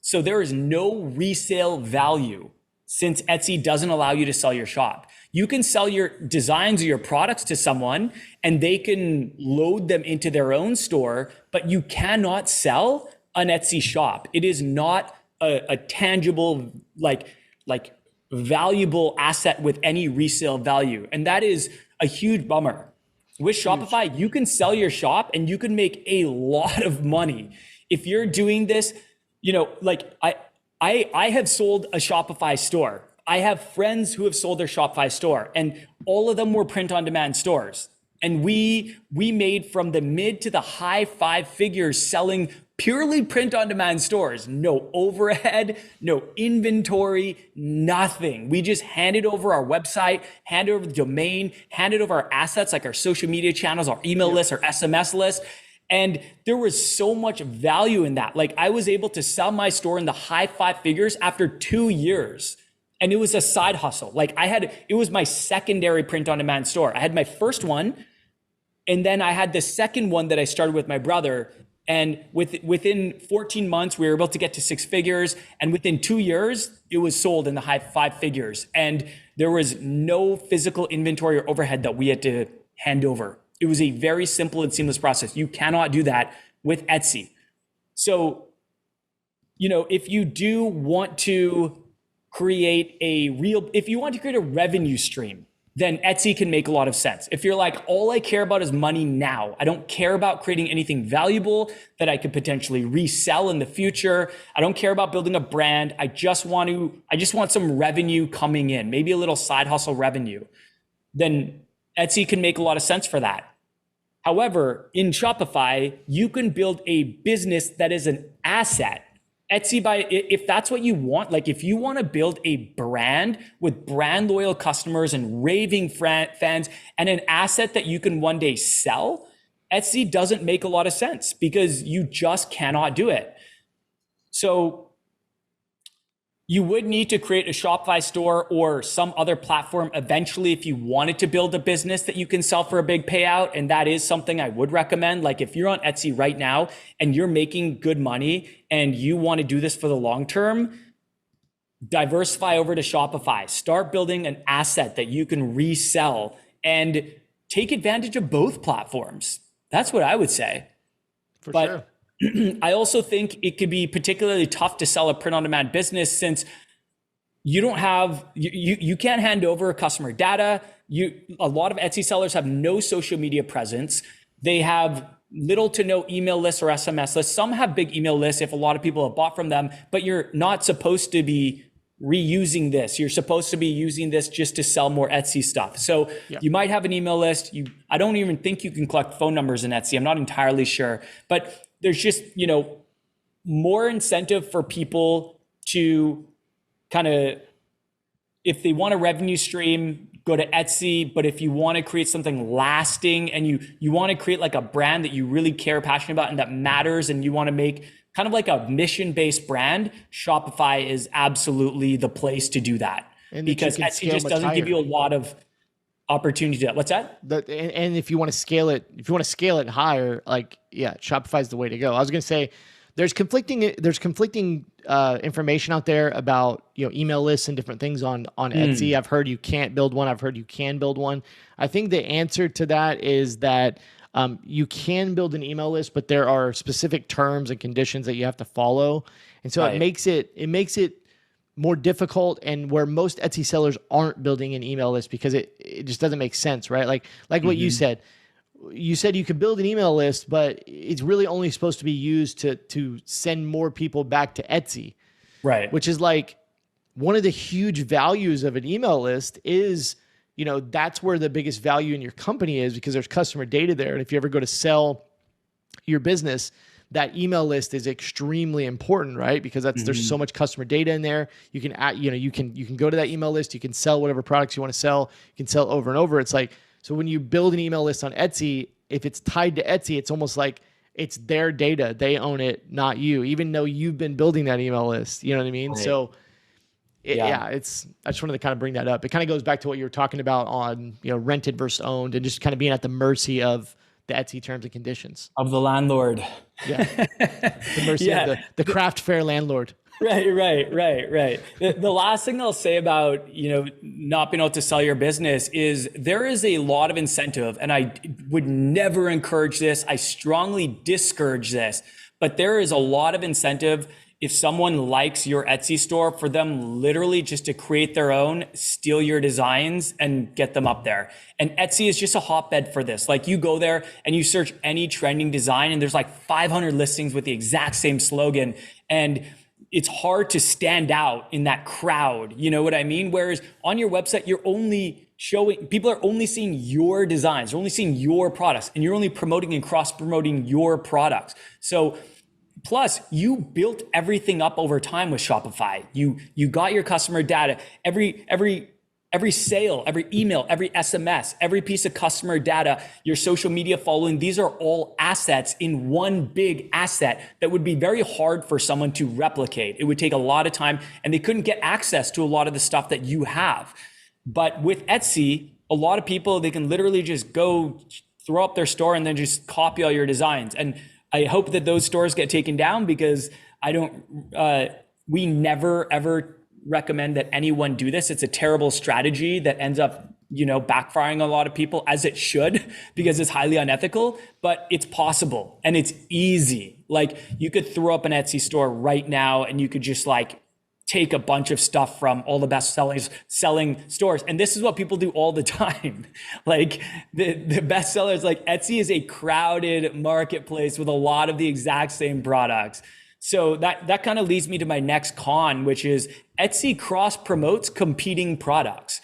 So there is no resale value since Etsy doesn't allow you to sell your shop. You can sell your designs or your products to someone and they can load them into their own store, but you cannot sell an Etsy shop. It is not a tangible, like valuable asset with any resale value. And that is a huge bummer. With Shopify, you can sell your shop and you can make a lot of money. If you're doing this, like I have sold a Shopify store. I have friends who have sold their Shopify store, and all of them were print-on-demand stores. And we made from the mid to the high 5 figures selling purely print-on-demand stores. No overhead, no inventory, nothing. We just handed over our website, handed over the domain, handed over our assets like our social media channels, our email list, our SMS list. And there was so much value in that. Like I was able to sell my store in the high 5 figures after 2 years. And it was a side hustle. Like it was my secondary print-on-demand store. I had my first one, and then I had the second one that I started with my brother. And within 14 months, we were able to get to 6 figures. And within 2 years, it was sold in the high 5 figures. And there was no physical inventory or overhead that we had to hand over. It was a very simple and seamless process. You cannot do that with Etsy. So, if you do want to if you want to create a revenue stream, then Etsy can make a lot of sense. If you're like, all I care about is money now, I don't care about creating anything valuable that I could potentially resell in the future. I don't care about building a brand. I just want some revenue coming in, maybe a little side hustle revenue. Then Etsy can make a lot of sense for that. However, in Shopify, you can build a business that is an asset. Etsy, if that's what you want, like if you want to build a brand with brand loyal customers and raving fans and an asset that you can one day sell, Etsy doesn't make a lot of sense because you just cannot do it. So you would need to create a Shopify store or some other platform eventually if you wanted to build a business that you can sell for a big payout. And that is something I would recommend. Like if you're on Etsy right now and you're making good money and you want to do this for the long term, diversify over to Shopify. Start building an asset that you can resell and take advantage of both platforms. That's what I would say. For sure. I also think it could be particularly tough to sell a print-on-demand business since you don't have, you can't hand over customer data. A lot of Etsy sellers have no social media presence. They have little to no email lists or SMS lists. Some have big email lists if a lot of people have bought from them, but you're not supposed to be reusing this. You're supposed to be using this just to sell more Etsy stuff. So you might have an email list. I don't even think you can collect phone numbers in Etsy. I'm not entirely sure, but there's just, more incentive for people to kind of, if they want a revenue stream, go to Etsy. But if you want to create something lasting and you want to create like a brand that you really care, passionate about, and that matters, and you want to make kind of like a mission-based brand, Shopify is absolutely the place to do that. And because Etsy just doesn't give you a lot of opportunity to do that. What's that? And if you want to scale it, higher, Shopify is the way to go. I was going to say there's conflicting information out there about, email lists and different things on Etsy. I've heard you can't build one. I've heard you can build one. I think the answer to that is that you can build an email list, but there are specific terms and conditions that you have to follow. And so it makes it more difficult, and where most Etsy sellers aren't building an email list because it just doesn't make sense, right? Like what you said. You said you could build an email list, but it's really only supposed to be used to send more people back to Etsy. Right. Which is like one of the huge values of an email list is, that's where the biggest value in your company is because there's customer data there. And if you ever go to sell your business, that email list is extremely important, right? Because there's so much customer data in there. You can add, you can go to that email list. You can sell whatever products you want to sell. You can sell over and over. It's like, so when you build an email list on Etsy, if it's tied to Etsy, it's almost like it's their data. They own it, not you, even though you've been building that email list. You know what I mean? Right. So I just wanted to kind of bring that up. It kind of goes back to what you were talking about on, rented versus owned, and just kind of being at the mercy of the Etsy terms and conditions. Of the landlord. Yeah. The mercy of the craft fair landlord. Right. The last thing I'll say about, not being able to sell your business is there is a lot of incentive, and I would never encourage this. I strongly discourage this, but there is a lot of incentive if someone likes your Etsy store for them literally just to create their own, steal your designs and get them up there. And Etsy is just a hotbed for this. Like, you go there and you search any trending design and there's like 500 listings with the exact same slogan. And it's hard to stand out in that crowd. You know what I mean? Whereas on your website, people are only seeing your designs, they're only seeing your products, and you're only promoting and cross-promoting your products. So plus, you built everything up over time with Shopify. You got your customer data, every sale, every email, every SMS, every piece of customer data, your social media following. These are all assets in one big asset that would be very hard for someone to replicate. It would take a lot of time, and they couldn't get access to a lot of the stuff that you have. But with Etsy, a lot of people, they can literally just go throw up their store and then just copy all your designs. And I hope that those stores get taken down, because we never ever recommend that anyone do this. It's a terrible strategy that ends up, backfiring on a lot of people, as it should, because it's highly unethical, but it's possible and it's easy. Like, you could throw up an Etsy store right now and you could just take a bunch of stuff from all the best selling stores. And this is what people do all the time. Like, the best sellers, like, Etsy is a crowded marketplace with a lot of the exact same products. So that kind of leads me to my next con, which is Etsy cross promotes competing products.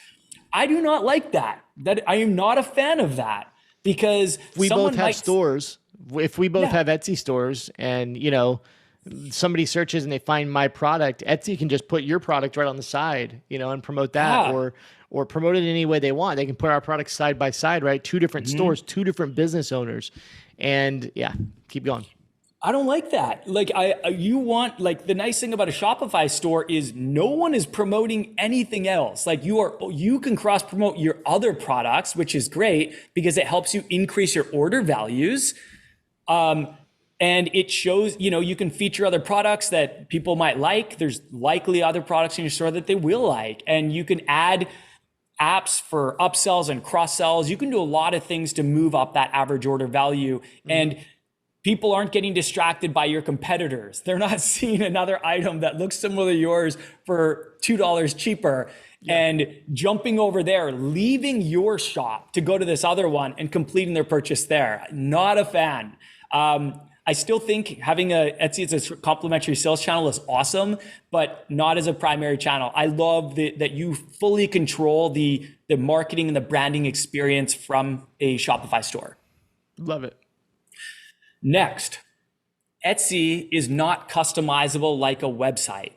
I do not like that. I am not a fan of that, because we both have stores. If we both have Etsy stores, and somebody searches and they find my product, Etsy can just put your product right on the side, and promote that, or promote it any way they want. They can put our products side by side, right? Two different stores, two different business owners, and keep going. I don't like that. Like, the nice thing about a Shopify store is no one is promoting anything else. Like, you can cross promote your other products, which is great because it helps you increase your order values. And it shows, you can feature other products that people might like. There's likely other products in your store that they will like. And you can add apps for upsells and cross sells. You can do a lot of things to move up that average order value. And people aren't getting distracted by your competitors. They're not seeing another item that looks similar to yours for $2 cheaper and jumping over there, leaving your shop to go to this other one and completing their purchase there. Not a fan. I still think having Etsy as a complementary sales channel is awesome, but not as a primary channel. I love that you fully control the marketing and the branding experience from a Shopify store. Love it. Next, Etsy is not customizable like a website.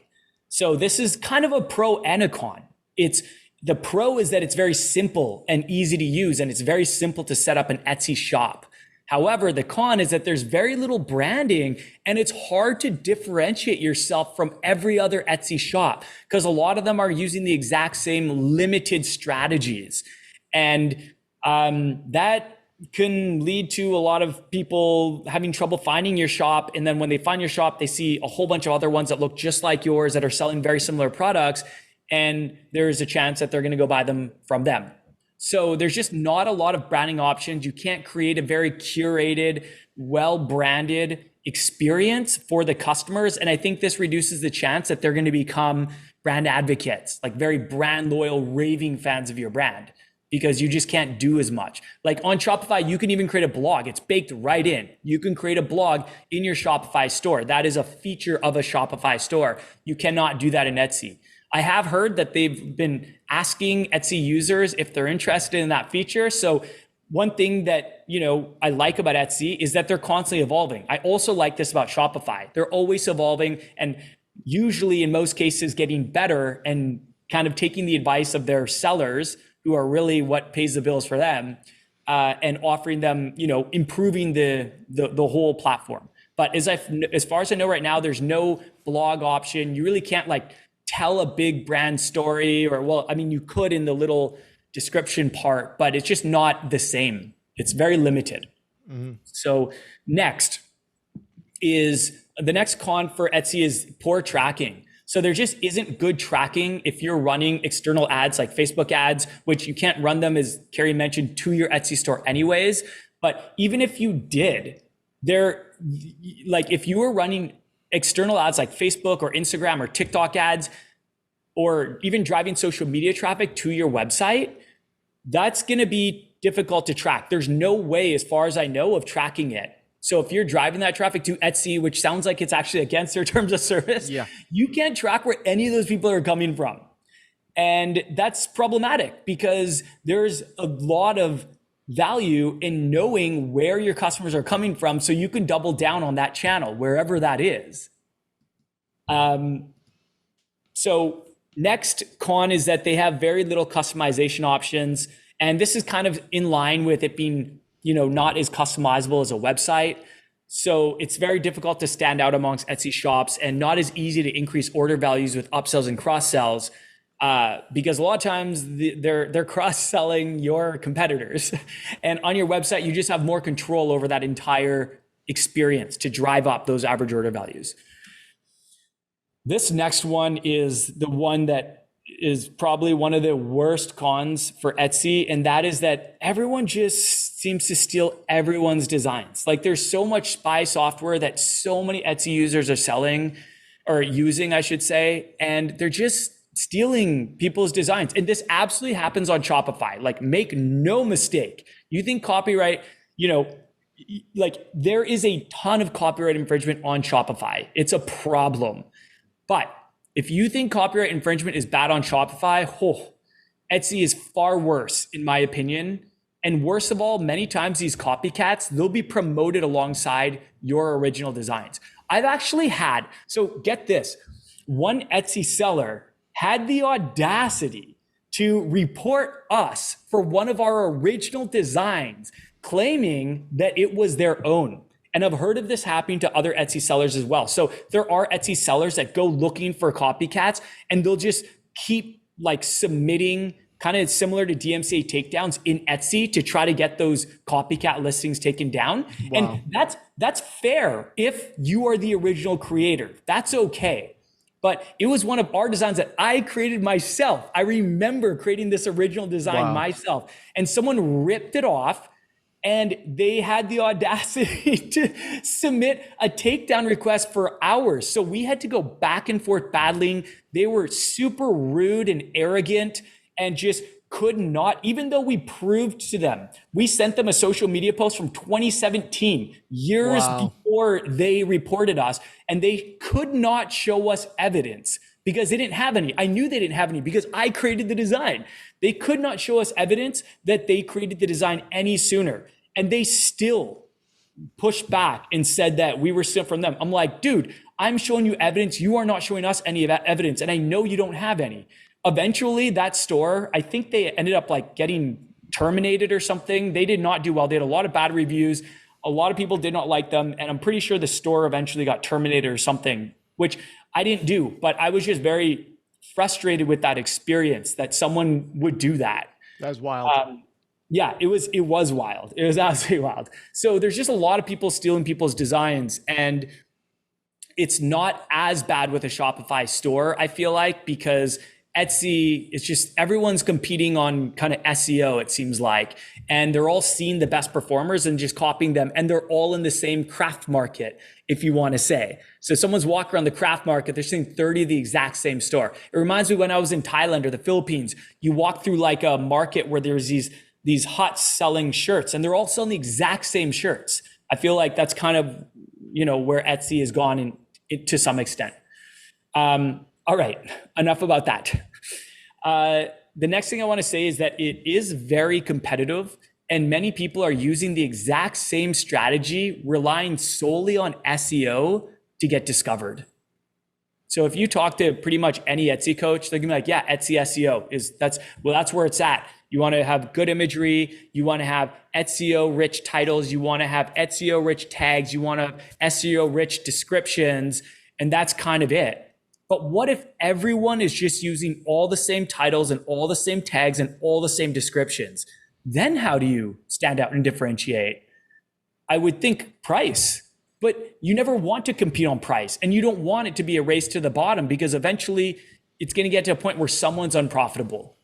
So this is kind of a pro and a con. The pro is that it's very simple and easy to use, and it's very simple to set up an Etsy shop. However, the con is that there's very little branding, and it's hard to differentiate yourself from every other Etsy shop, because a lot of them are using the exact same limited strategies. And that can lead to a lot of people having trouble finding your shop. And then when they find your shop, they see a whole bunch of other ones that look just like yours that are selling very similar products. And there's a chance that they're going to go buy them from them. So there's just not a lot of branding options. You can't create a very curated, well-branded experience for the customers. And I think this reduces the chance that they're going to become brand advocates, like very brand loyal, raving fans of your brand, because you just can't do as much. Like on Shopify, you can even create a blog. It's baked right in. You can create a blog in your Shopify store. That is a feature of a Shopify store. You cannot do that in Etsy. I have heard that they've been asking Etsy users if they're interested in that feature. So one thing that, I like about Etsy is that they're constantly evolving. I also like this about Shopify. They're always evolving and usually in most cases getting better and kind of taking the advice of their sellers who are really what pays the bills for them, and offering them, improving the whole platform. But as far as I know right now, there's no blog option. You really can't like tell a big brand story, or, well, I mean, you could in the little description part, but it's just not the same. It's very limited. So the next con for Etsy is poor tracking. So there just isn't good tracking if you're running external ads like Facebook ads, which you can't run them, as Kerry mentioned, to your Etsy store anyways. But even if you did, if you were running external ads like Facebook or Instagram or TikTok ads, or even driving social media traffic to your website, that's going to be difficult to track. There's no way, as far as I know, of tracking it. So if you're driving that traffic to Etsy, which sounds like it's actually against their terms of service, you can't track where any of those people are coming from. And that's problematic because there's a lot of value in knowing where your customers are coming from so you can double down on that channel, wherever that is. So next con is that they have very little customization options. And this is kind of in line with it being not as customizable as a website. So it's very difficult to stand out amongst Etsy shops and not as easy to increase order values with upsells and cross sells, because a lot of times they're cross selling your competitors. And on your website, you just have more control over that entire experience to drive up those average order values. This next one is the one that is probably one of the worst cons for Etsy. And that is that everyone just seems to steal everyone's designs. Like there's so much spy software that so many Etsy users are selling or using, I should say, and they're just stealing people's designs. And this absolutely happens on Shopify. Like make no mistake. You think copyright, like there is a ton of copyright infringement on Shopify. It's a problem. But if you think copyright infringement is bad on Shopify, Etsy is far worse, in my opinion. And worst of all, many times these copycats, they'll be promoted alongside your original designs. I've actually had, so get this, one Etsy seller had the audacity to report us for one of our original designs, claiming that it was their own. And I've heard of this happening to other Etsy sellers as well. So there are Etsy sellers that go looking for copycats and they'll just keep like submitting kind of similar to DMCA takedowns in Etsy to try to get those copycat listings taken down. Wow. And that's fair if you are the original creator. That's okay. But it was one of our designs that I created myself. I remember creating this original design myself, and someone ripped it off. And they had the audacity to submit a takedown request for hours. So we had to go back and forth battling. They were super rude and arrogant and just could not, even though we proved to them, we sent them a social media post from 2017, years before they reported us, and they could not show us evidence because they didn't have any. I knew they didn't have any because I created the design. They could not show us evidence that they created the design any sooner. And they still pushed back and said that we were stealing from them. I'm like, dude, I'm showing you evidence. You are not showing us any of that evidence. And I know you don't have any. Eventually, that store, I think they ended up like getting terminated or something. They did not do well. They had a lot of bad reviews. A lot of people did not like them. And I'm pretty sure the store eventually got terminated or something, which I didn't do. But I was just very frustrated with that experience that someone would do that. That was wild. Yeah, it was wild. It was absolutely wild. So there's just a lot of people stealing people's designs, and it's not as bad with a Shopify store, I feel like, because Etsy, it's just everyone's competing on kind of SEO, it seems like, and they're all seeing the best performers and just copying them, and they're all in the same craft market, if you want to say. So someone's walking around the craft market, they're seeing 30 of the exact same store. It reminds me when I was in Thailand or the Philippines, you walk through like a market where there's these huts selling shirts, and they're all selling the exact same shirts. I feel like that's kind of, where Etsy has gone to some extent. All right, enough about that. The next thing I want to say is that it is very competitive, And many people are using the exact same strategy, relying solely on SEO to get discovered. So if you talk to pretty much any Etsy coach, they're gonna be like, yeah, Etsy SEO that's where it's at. You want to have good imagery, you want to have SEO rich titles, you want to have SEO rich tags, you want to have SEO rich descriptions, and that's kind of it. But what if everyone is just using all the same titles and all the same tags and all the same descriptions? Then how do you stand out and differentiate? I would think price. But you never want to compete on price, and you don't want it to be a race to the bottom, because eventually it's going to get to a point where someone's unprofitable.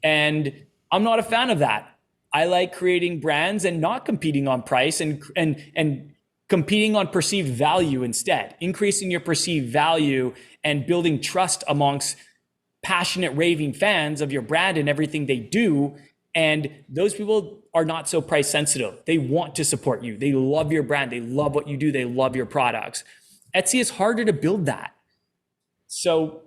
And I'm not a fan of that. I like creating brands and not competing on price, and competing on perceived value instead, increasing your perceived value and building trust amongst passionate raving fans of your brand and everything they do. And those people are not so price sensitive. They want to support you. They love your brand. They love what you do. They love your products. Etsy is harder to build that. So,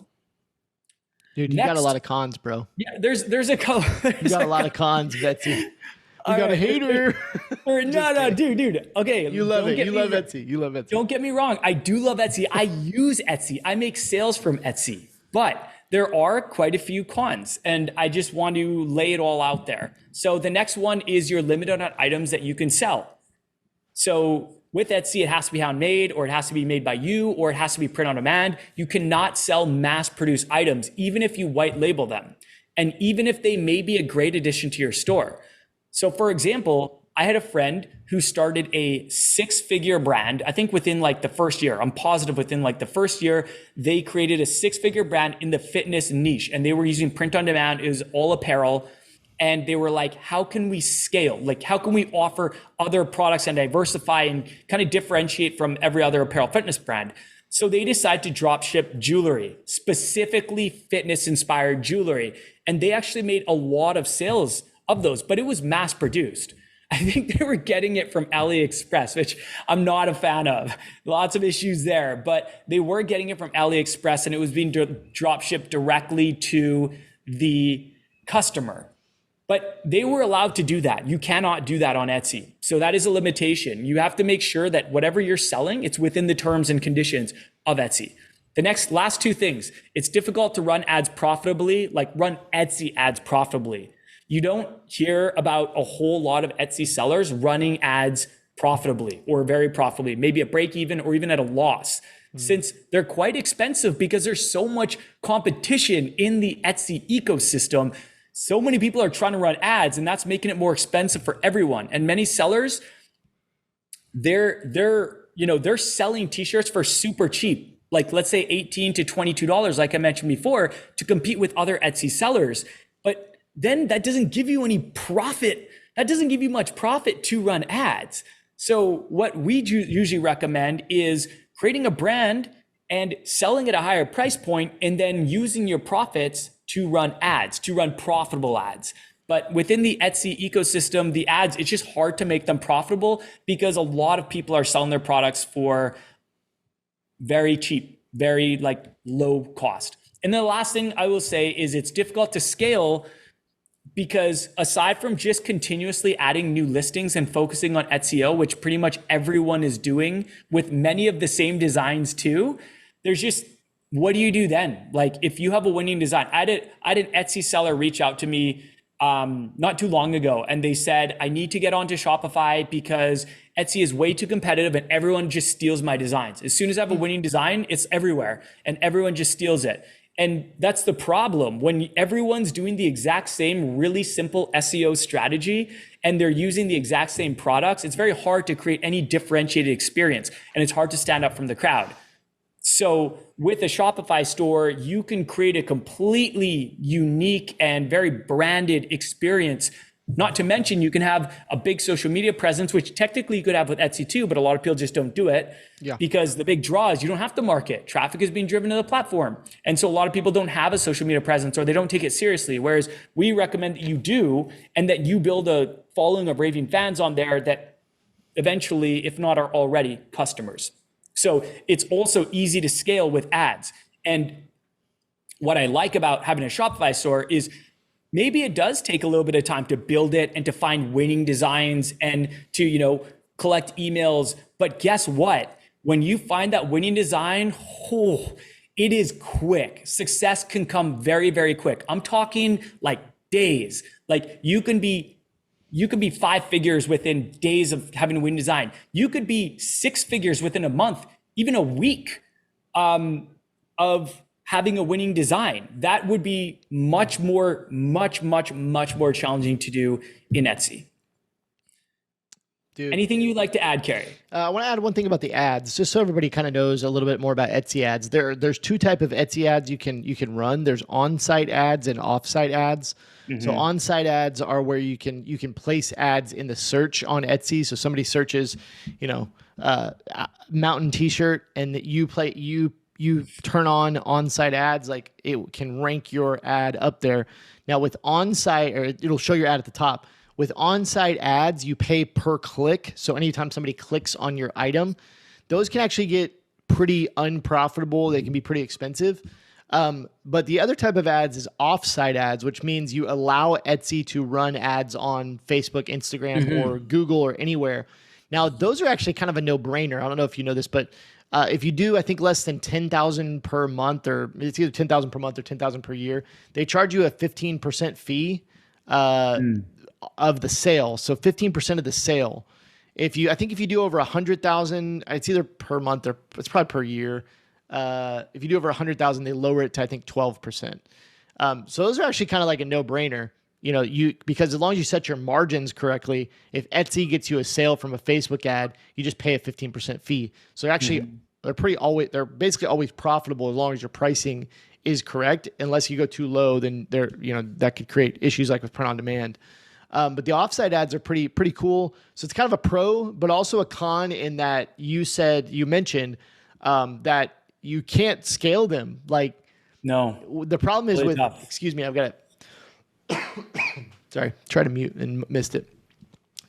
dude, you got a lot of cons, bro. Yeah, there's a couple. You got a lot of cons, Etsy. You got a hater. No, dude. Okay, you love it. You love Etsy. You love Etsy. Don't get me wrong. I do love Etsy. I use Etsy. I make sales from Etsy, but there are quite a few cons, and I just want to lay it all out there. So the next one is you're limited on items that you can sell. So with Etsy, it has to be handmade, or it has to be made by you, or it has to be print on demand. You cannot sell mass-produced items, even if you white label them, and even if they may be a great addition to your store. So for example, I had a friend who started a 6-figure brand, I think within like the first year. I'm positive within like the first year, they created a 6-figure brand in the fitness niche, and they were using print on demand. It was all apparel. And they were like, how can we scale? Like, how can we offer other products and diversify and kind of differentiate from every other apparel fitness brand? So they decided to drop ship jewelry, specifically fitness inspired jewelry. And they actually made a lot of sales of those, but it was mass produced. I think they were getting it from AliExpress, which I'm not a fan of. Lots of issues there, but they were getting it from AliExpress, and it was being drop shipped directly to the customer. But they were allowed to do that. You cannot do that on Etsy. So that is a limitation. You have to make sure that whatever you're selling, it's within the terms and conditions of Etsy. The last two things, it's difficult to run ads profitably, like run Etsy ads profitably. You don't hear about a whole lot of Etsy sellers running ads profitably or very profitably, maybe at break even or even at a loss, since they're quite expensive because there's so much competition in the Etsy ecosystem. So many people are trying to run ads, and that's making it more expensive for everyone. And many sellers, they're selling t-shirts for super cheap, like let's say $18 to $22, like I mentioned before, to compete with other Etsy sellers. But then that doesn't give you any profit. That doesn't give you much profit to run ads. So what we usually recommend is creating a brand and selling at a higher price point, and then using your profits to run ads, to run profitable ads. But within the Etsy ecosystem, the ads, it's just hard to make them profitable because a lot of people are selling their products for very cheap, very like low cost. And then the last thing I will say is it's difficult to scale because aside from just continuously adding new listings and focusing on SEO, which pretty much everyone is doing with many of the same designs too, there's just, what do you do then? Like if you have a winning design, I had an Etsy seller reach out to me not too long ago, and they said, I need to get onto Shopify because Etsy is way too competitive and everyone just steals my designs. As soon as I have a winning design, it's everywhere and everyone just steals it. And that's the problem. When everyone's doing the exact same really simple SEO strategy and they're using the exact same products, it's very hard to create any differentiated experience, and it's hard to stand up from the crowd. So with a Shopify store, you can create a completely unique and very branded experience. Not to mention, you can have a big social media presence, which technically you could have with Etsy too, but a lot of people just don't do it because the big draw is you don't have to market. Traffic is being driven to the platform. And so a lot of people don't have a social media presence or they don't take it seriously. Whereas we recommend that you do, and that you build a following of raving fans on there that eventually, if not are already customers. So it's also easy to scale with ads. And what I like about having a Shopify store is maybe it does take a little bit of time to build it and to find winning designs and to, collect emails. But guess what? When you find that winning design, it is quick. Success can come very, very quick. I'm talking like days. Like you can be 5 figures within days of having a winning design. You could be 6 figures within a month, even a week of having a winning design. That would be much more challenging to do in Etsy. Dude. Anything you'd like to add, Kerry? I want to add one thing about the ads, just so everybody kind of knows a little bit more about Etsy ads. There's 2 type of Etsy ads you can run. There's on-site ads and off-site ads. Mm-hmm. So on-site ads are where you can place ads in the search on Etsy. So somebody searches, mountain T-shirt, and you turn on-site ads, like it can rank your ad up there. Now with on-site, or it'll show your ad at the top. With on-site ads, you pay per click. So anytime somebody clicks on your item, those can actually get pretty unprofitable. They can be pretty expensive. But the other type of ads is off-site ads, which means you allow Etsy to run ads on Facebook, Instagram, or Google or anywhere. Now, those are actually kind of a no-brainer. I don't know if you know this, but if you do, I think less than 10,000 per month, or it's either 10,000 per month or 10,000 per year, they charge you a 15% fee of the sale. So 15% of the sale. I think if you do over 100,000, it's either per month or it's probably per year. If you do over 100,000, they lower it to, I think, 12%. So those are actually kind of like a no-brainer. Because as long as you set your margins correctly, if Etsy gets you a sale from a Facebook ad, you just pay a 15% fee. So actually, they're basically always profitable as long as your pricing is correct. Unless you go too low, then that could create issues like with print on demand. But the offsite ads are pretty cool. So it's kind of a pro, but also a con in that you mentioned that you can't scale them. Like, no, the problem is really with, tough. Excuse me, I've got it. Sorry, try to mute and missed it.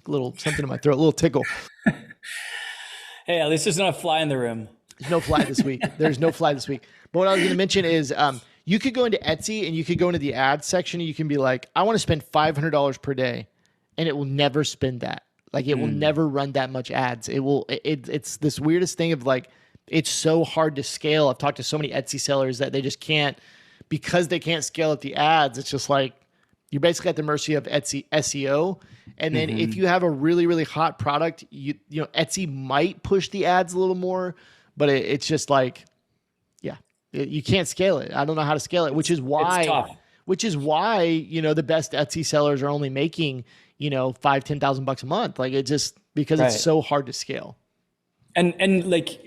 A little something in my throat, a little tickle. Hey, at least there's not a fly in the room. There's no fly this week. There's no fly this week. But what I was going to mention is you could go into Etsy and you could go into the ads section and you can be like, I want to spend $500 per day, and it will never spend that. Like, it will never run that much ads. It's this weirdest thing of like, it's so hard to scale. I've talked to so many Etsy sellers that they just can't, because they can't scale at the ads. It's just like, you're basically at the mercy of Etsy SEO. And then if you have a really, really hot product, Etsy might push the ads a little more, but it's just like, you can't scale it. I don't know how to scale it, which is why the best Etsy sellers are only making, $5,000-$10,000 a month. Like, it just, because it's so hard to scale. And like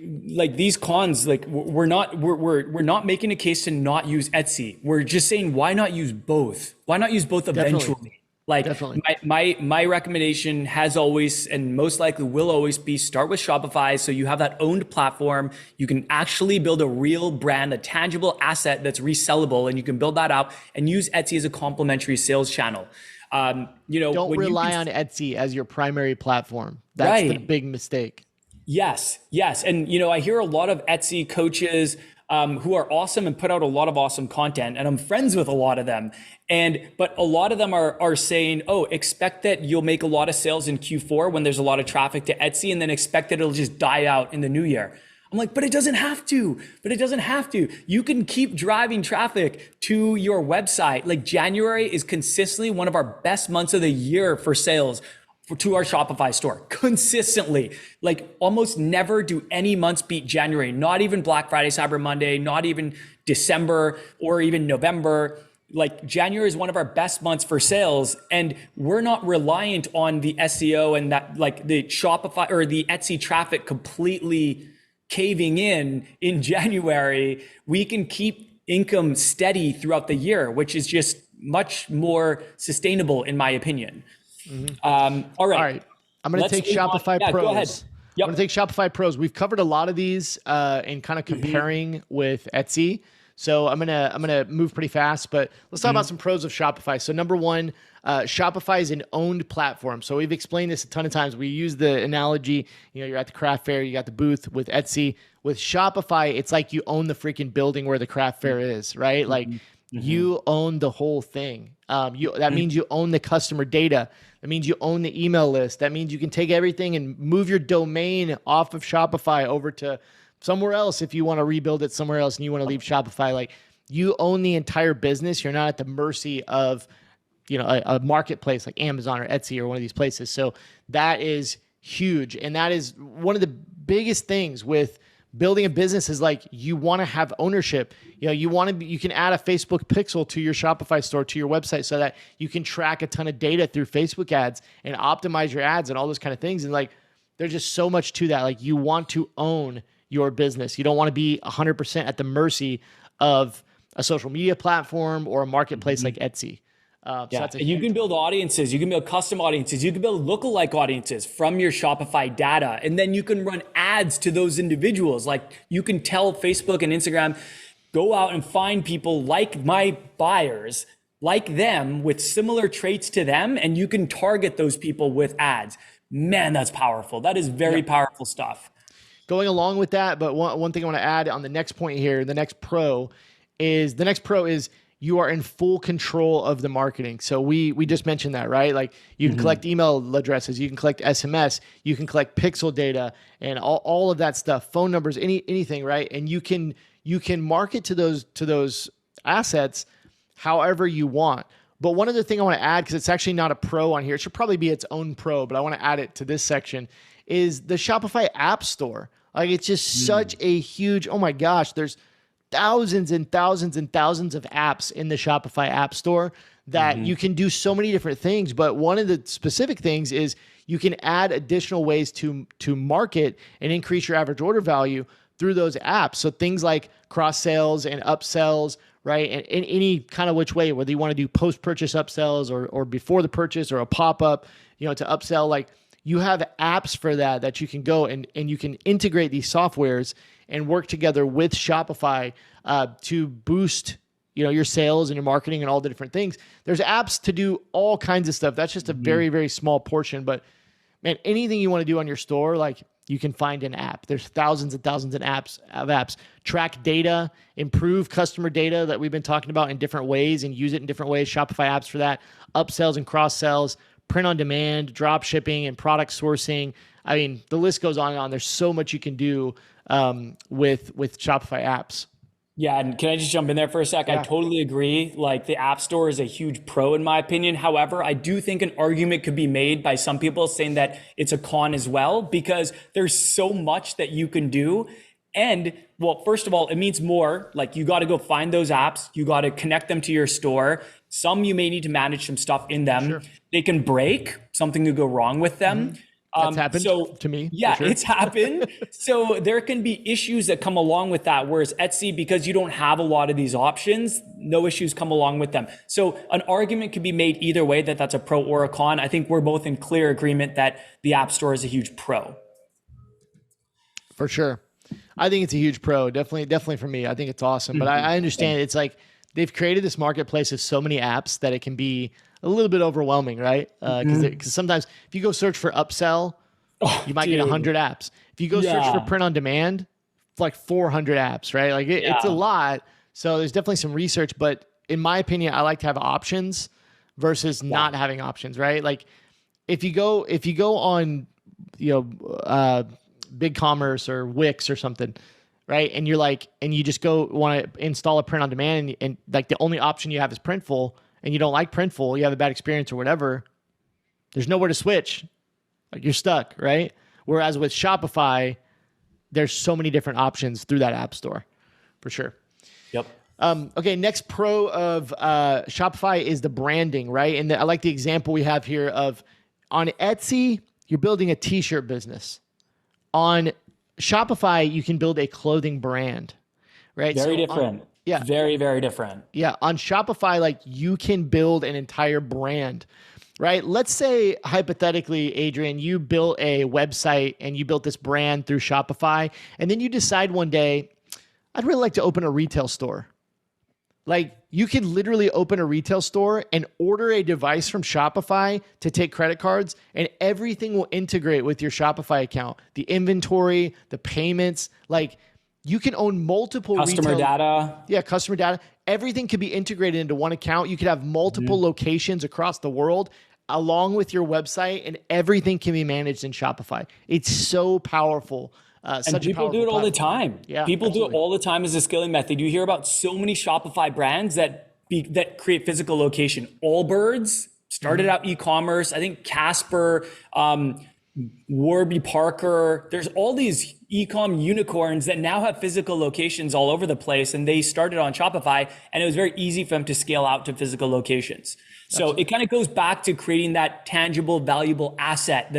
these cons, like we're not making a case to not use Etsy. We're just saying, why not use both? Why not use both eventually? Definitely. My recommendation has always, and most likely will always be, start with Shopify. So you have that owned platform. You can actually build a real brand, a tangible asset that's resellable, and you can build that out and use Etsy as a complementary sales channel. Don't rely on Etsy as your primary platform. That's the big mistake. Yes. And, I hear a lot of Etsy coaches who are awesome and put out a lot of awesome content, and I'm friends with a lot of them. But a lot of them are saying, expect that you'll make a lot of sales in Q4 when there's a lot of traffic to Etsy, and then expect that it'll just die out in the new year. I'm like, but it doesn't have to. You can keep driving traffic to your website. Like, January is consistently one of our best months of the year for sales to our Shopify store, consistently. Like, almost never do any months beat January, not even Black Friday, Cyber Monday, not even December or even November. Like, January is one of our best months for sales, and we're not reliant on the SEO and that, like, the Shopify or the Etsy traffic completely caving in January. We can keep income steady throughout the year, which is just much more sustainable, in my opinion. All right. I'm going to take Shopify Pros. Go ahead. Yep. I'm going to take Shopify Pros. We've covered a lot of these in kind of comparing with Etsy. So I'm gonna move pretty fast, but let's talk about some pros of Shopify. So number one, Shopify is an owned platform. So we've explained this a ton of times. We use the analogy, you're at the craft fair, you got the booth with Etsy. With Shopify, it's like you own the freaking building where the craft fair is, right? Like, you own the whole thing. That means you own the customer data. That means you own the email list. That means you can take everything and move your domain off of Shopify over to somewhere else if you want to rebuild it somewhere else and you want to leave Shopify. Like, you own the entire business. You're not at the mercy of, a marketplace like Amazon or Etsy or one of these places. So that is huge. And that is one of the biggest things with building a business is like, you want to have ownership. You can add a Facebook pixel to your Shopify store, to your website, so that you can track a ton of data through Facebook ads and optimize your ads and all those kind of things. And like, there's just so much to that. Like, you want to own your business. You don't want to be 100% at the mercy of a social media platform or a marketplace like Etsy. So you can build audiences, you can build custom audiences, you can build lookalike audiences from your Shopify data, and then you can run ads to those individuals. Like, you can tell Facebook and Instagram, go out and find people like my buyers, like them, with similar traits to them, and you can target those people with ads. Man, that's powerful. That is very powerful stuff. Going along with that, but one thing I want to add on the next point here, the next pro is you are in full control of the marketing. So we just mentioned that, right? Like, you can collect email addresses, you can collect SMS, you can collect pixel data and all of that stuff, phone numbers, anything, right? And you can market to those assets however you want. But one other thing I want to add, because it's actually not a pro on here, it should probably be its own pro, but I want to add it to this section, is the Shopify App Store. Like, it's just such a huge, oh my gosh, there's thousands and thousands and thousands of apps in the Shopify App Store that you can do so many different things. But one of the specific things is you can add additional ways to market and increase your average order value through those apps. So things like cross sales and upsells, right? And in any kind of which way, whether you want to do post-purchase upsells or before the purchase or a pop-up, to upsell, like, you have apps for that you can go and you can integrate these softwares and work together with Shopify to boost, your sales and your marketing and all the different things. There's apps to do all kinds of stuff. That's just a very, very small portion. But man, anything you want to do on your store, like, you can find an app. There's thousands and thousands of apps. Track data, improve customer data that we've been talking about in different ways and use it in different ways. Shopify apps for that. Upsells and cross sells. Print on demand, drop shipping, and product sourcing. I mean, the list goes on and on. There's so much you can do with Shopify apps. Yeah, and can I just jump in there for a sec? Yeah. I totally agree. Like, the App Store is a huge pro in my opinion. However, I do think an argument could be made by some people saying that it's a con as well, because there's so much that you can do. And, well, first of all, it means more. Like, you got to go find those apps. You got to connect them to your store. Some you may need to manage some stuff in them. Sure. They can break, something could go wrong with them. That's happened to me. Yeah, sure. It's happened. So there can be issues that come along with that. Whereas Etsy, because you don't have a lot of these options, no issues come along with them. So an argument could be made either way, that that's a pro or a con. I think we're both in clear agreement that the App Store is a huge pro. For sure. I think it's a huge pro. Definitely for me. I think it's awesome. But I understand it's like they've created this marketplace of so many apps that it can be a little bit overwhelming, right? Because sometimes if you go search for upsell, you might get 100 apps. If you go search for print on demand, it's like 400 apps, right? Like it's a lot. So there's definitely some research, but in my opinion, I like to have options versus not having options, right? Like if you go on, BigCommerce or Wix or something, right? And you just want to install a print on demand and like the only option you have is Printful, and you don't like Printful, you have a bad experience or whatever, there's nowhere to switch. Like, you're stuck, right? Whereas with Shopify, there's so many different options through that app store, for sure. Yep. Okay, next pro of Shopify is the branding, right? And I like the example we have here of on Etsy, you're building a t-shirt business. On Shopify, you can build a clothing brand, right? Very different. Yeah. Very, very different. Yeah. On Shopify, like, you can build an entire brand, right? Let's say, hypothetically, Adrian, you built a website and you built this brand through Shopify, and then you decide one day, I'd really like to open a retail store. Like, you could literally open a retail store and order a device from Shopify to take credit cards, and everything will integrate with your Shopify account. The inventory, the payments, like, You can own multiple customer data. Yeah, customer data. Everything could be integrated into one account. You could have multiple locations across the world along with your website, and everything can be managed in Shopify. It's so powerful. And people do it all the time. Yeah, people absolutely. do it all the time as a scaling method. You hear about so many Shopify brands that create physical location. Allbirds started out e-commerce. I think Casper, Warby Parker. There's all these e-com unicorns that now have physical locations all over the place, and they started on Shopify, and it was very easy for them to scale out to physical locations. So it kind of goes back to creating that tangible, valuable asset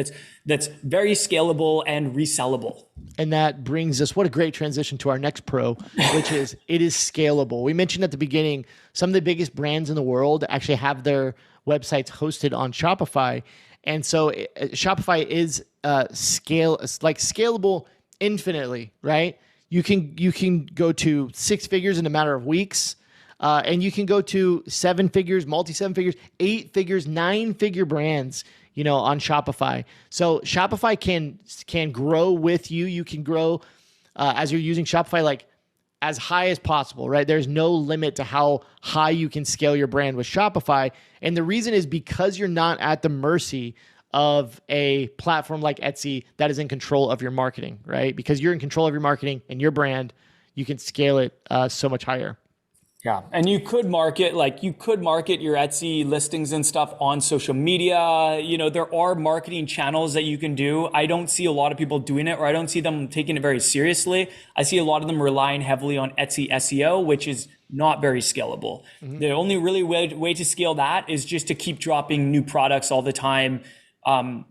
that's very scalable and resellable. And that brings us, what a great transition to our next pro, which is it is scalable. We mentioned at the beginning, some of the biggest brands in the world actually have their websites hosted on Shopify. And so Shopify is scalable infinitely, right? You can go to 6 figures in a matter of weeks. And you can go to 7 figures, multi-7 figures, 8 figures, 9-figure brands, on Shopify. So Shopify can grow with you. You can grow as you're using Shopify, like as high as possible, right? There's no limit to how high you can scale your brand with Shopify. And the reason is because you're not at the mercy of a platform like Etsy that is in control of your marketing, right? Because you're in control of your marketing and your brand, you can scale it so much higher. Yeah. And you could market your Etsy listings and stuff on social media. There are marketing channels that you can do. I don't see a lot of people doing it, or I don't see them taking it very seriously. I see a lot of them relying heavily on Etsy SEO, which is not very scalable. The only really way to scale that is just to keep dropping new products all the time. And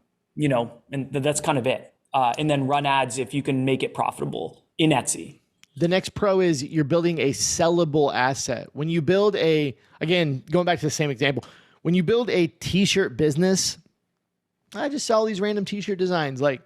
that's kind of it. And then run ads if you can make it profitable in Etsy. The next pro is you're building a sellable asset. When you build again, going back to the same example, when you build a t-shirt business, I just sell these random t-shirt designs. Like,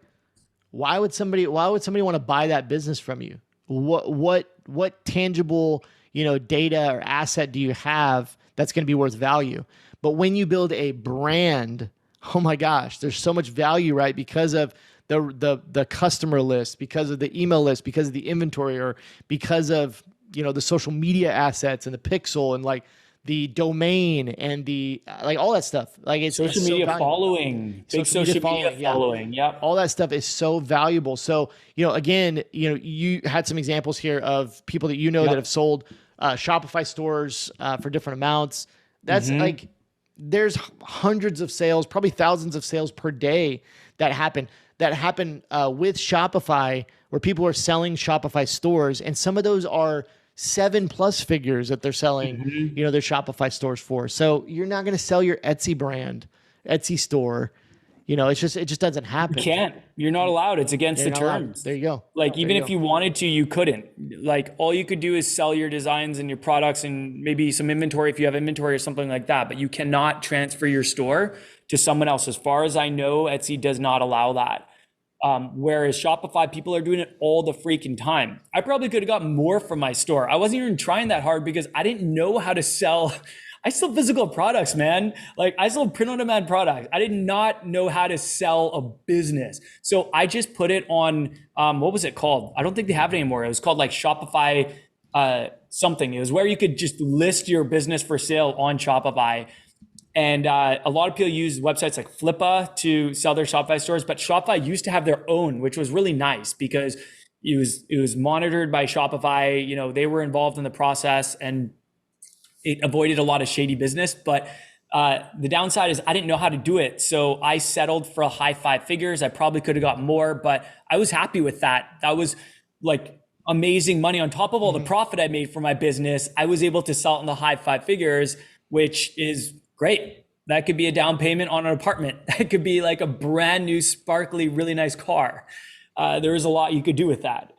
why would somebody want to buy that business from you? What tangible, data or asset do you have that's going to be worth value? But when you build a brand, oh my gosh, there's so much value, right? Because of the customer list, because of the email list, because of the inventory, or because of the social media assets and the pixel and like the domain and the all that stuff. Like it's social media following, big social media following. Yeah. All that stuff is so valuable. So, again, you had some examples here of people that that have sold Shopify stores for different amounts. That's like there's hundreds of sales, probably thousands of sales per day that happen with Shopify, where people are selling Shopify stores. And some of those are 7+ figures that they're selling, their Shopify stores for. So you're not going to sell your Etsy brand, Etsy store. It just doesn't happen. You can't. You're not allowed. It's against the terms. There you go. Like, even if you wanted to, you couldn't. Like, all you could do is sell your designs and your products and maybe some inventory if you have inventory or something like that. But you cannot transfer your store to someone else. As far as I know, Etsy does not allow that. Whereas Shopify, people are doing it all the freaking time. I probably could have gotten more from my store. I wasn't even trying that hard because I didn't know how to sell. I sell physical products, man. Like, I sold print-on-demand products. I did not know how to sell a business. So I just put it on, what was it called? I don't think they have it anymore. It was called like Shopify something. It was where you could just list your business for sale on Shopify. And a lot of people use websites like Flippa to sell their Shopify stores, but Shopify used to have their own, which was really nice because it was monitored by Shopify. They were involved in the process, and it avoided a lot of shady business. But the downside is I didn't know how to do it. So I settled for a high 5 figures. I probably could have got more, but I was happy with that. That was like amazing money on top of all the profit I made for my business. I was able to sell it in the high 5 figures, which is great. That could be a down payment on an apartment. That could be like a brand new, sparkly, really nice car. There is a lot you could do with that.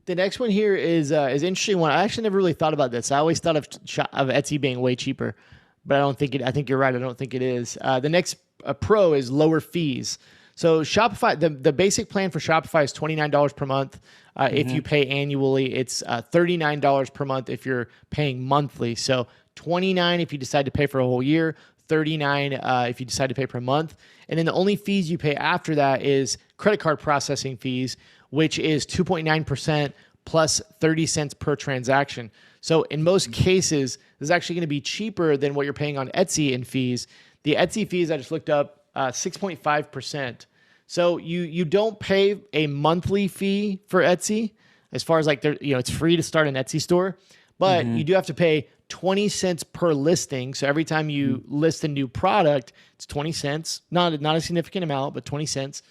The next one here is interesting one. I actually never really thought about this. I always thought of Etsy being way cheaper, but I think you're right. I don't think it is. The next pro is lower fees. So Shopify, the basic plan for Shopify is $29 per month. If you pay annually, it's $39 per month if you're paying monthly. So $29 if you decide to pay for a whole year, $39 if you decide to pay per month. And then the only fees you pay after that is credit card processing fees, which is 2.9% plus 30 cents per transaction. So in most cases, this is actually going to be cheaper than what you're paying on Etsy in fees. The Etsy fees I just looked up, 6.5%. So you don't pay a monthly fee for Etsy as far as like it's free to start an Etsy store, but you do have to pay 20 cents per listing. So every time you list a new product, it's 20 cents, not a significant amount, but 20 cents.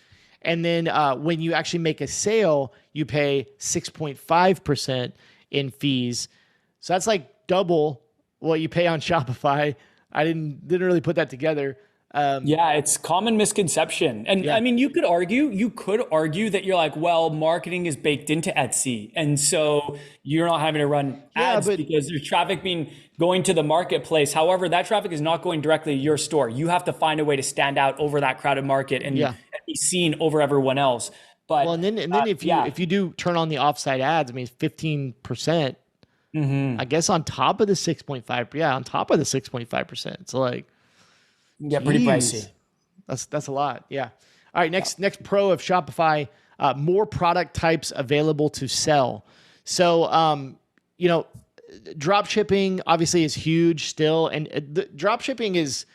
And then when you actually make a sale, you pay 6.5% in fees. So that's like double what you pay on Shopify. I didn't really put that together. Yeah, it's common misconception. And I mean, you could argue that you're like, well, marketing is baked into Etsy. And so you're not having to run ads because there's traffic going to the marketplace. However, that traffic is not going directly to your store. You have to find a way to stand out over that crowded market and be seen over everyone else. But and then if you do turn on the offsite ads, I mean, 15%, I guess on top of the 6.5%. Yeah, on top of the 6.5%. It's like, pretty pricey. That's a lot. Yeah. All right. Next pro of Shopify, more product types available to sell. So, drop shipping obviously is huge still. And the drop shipping has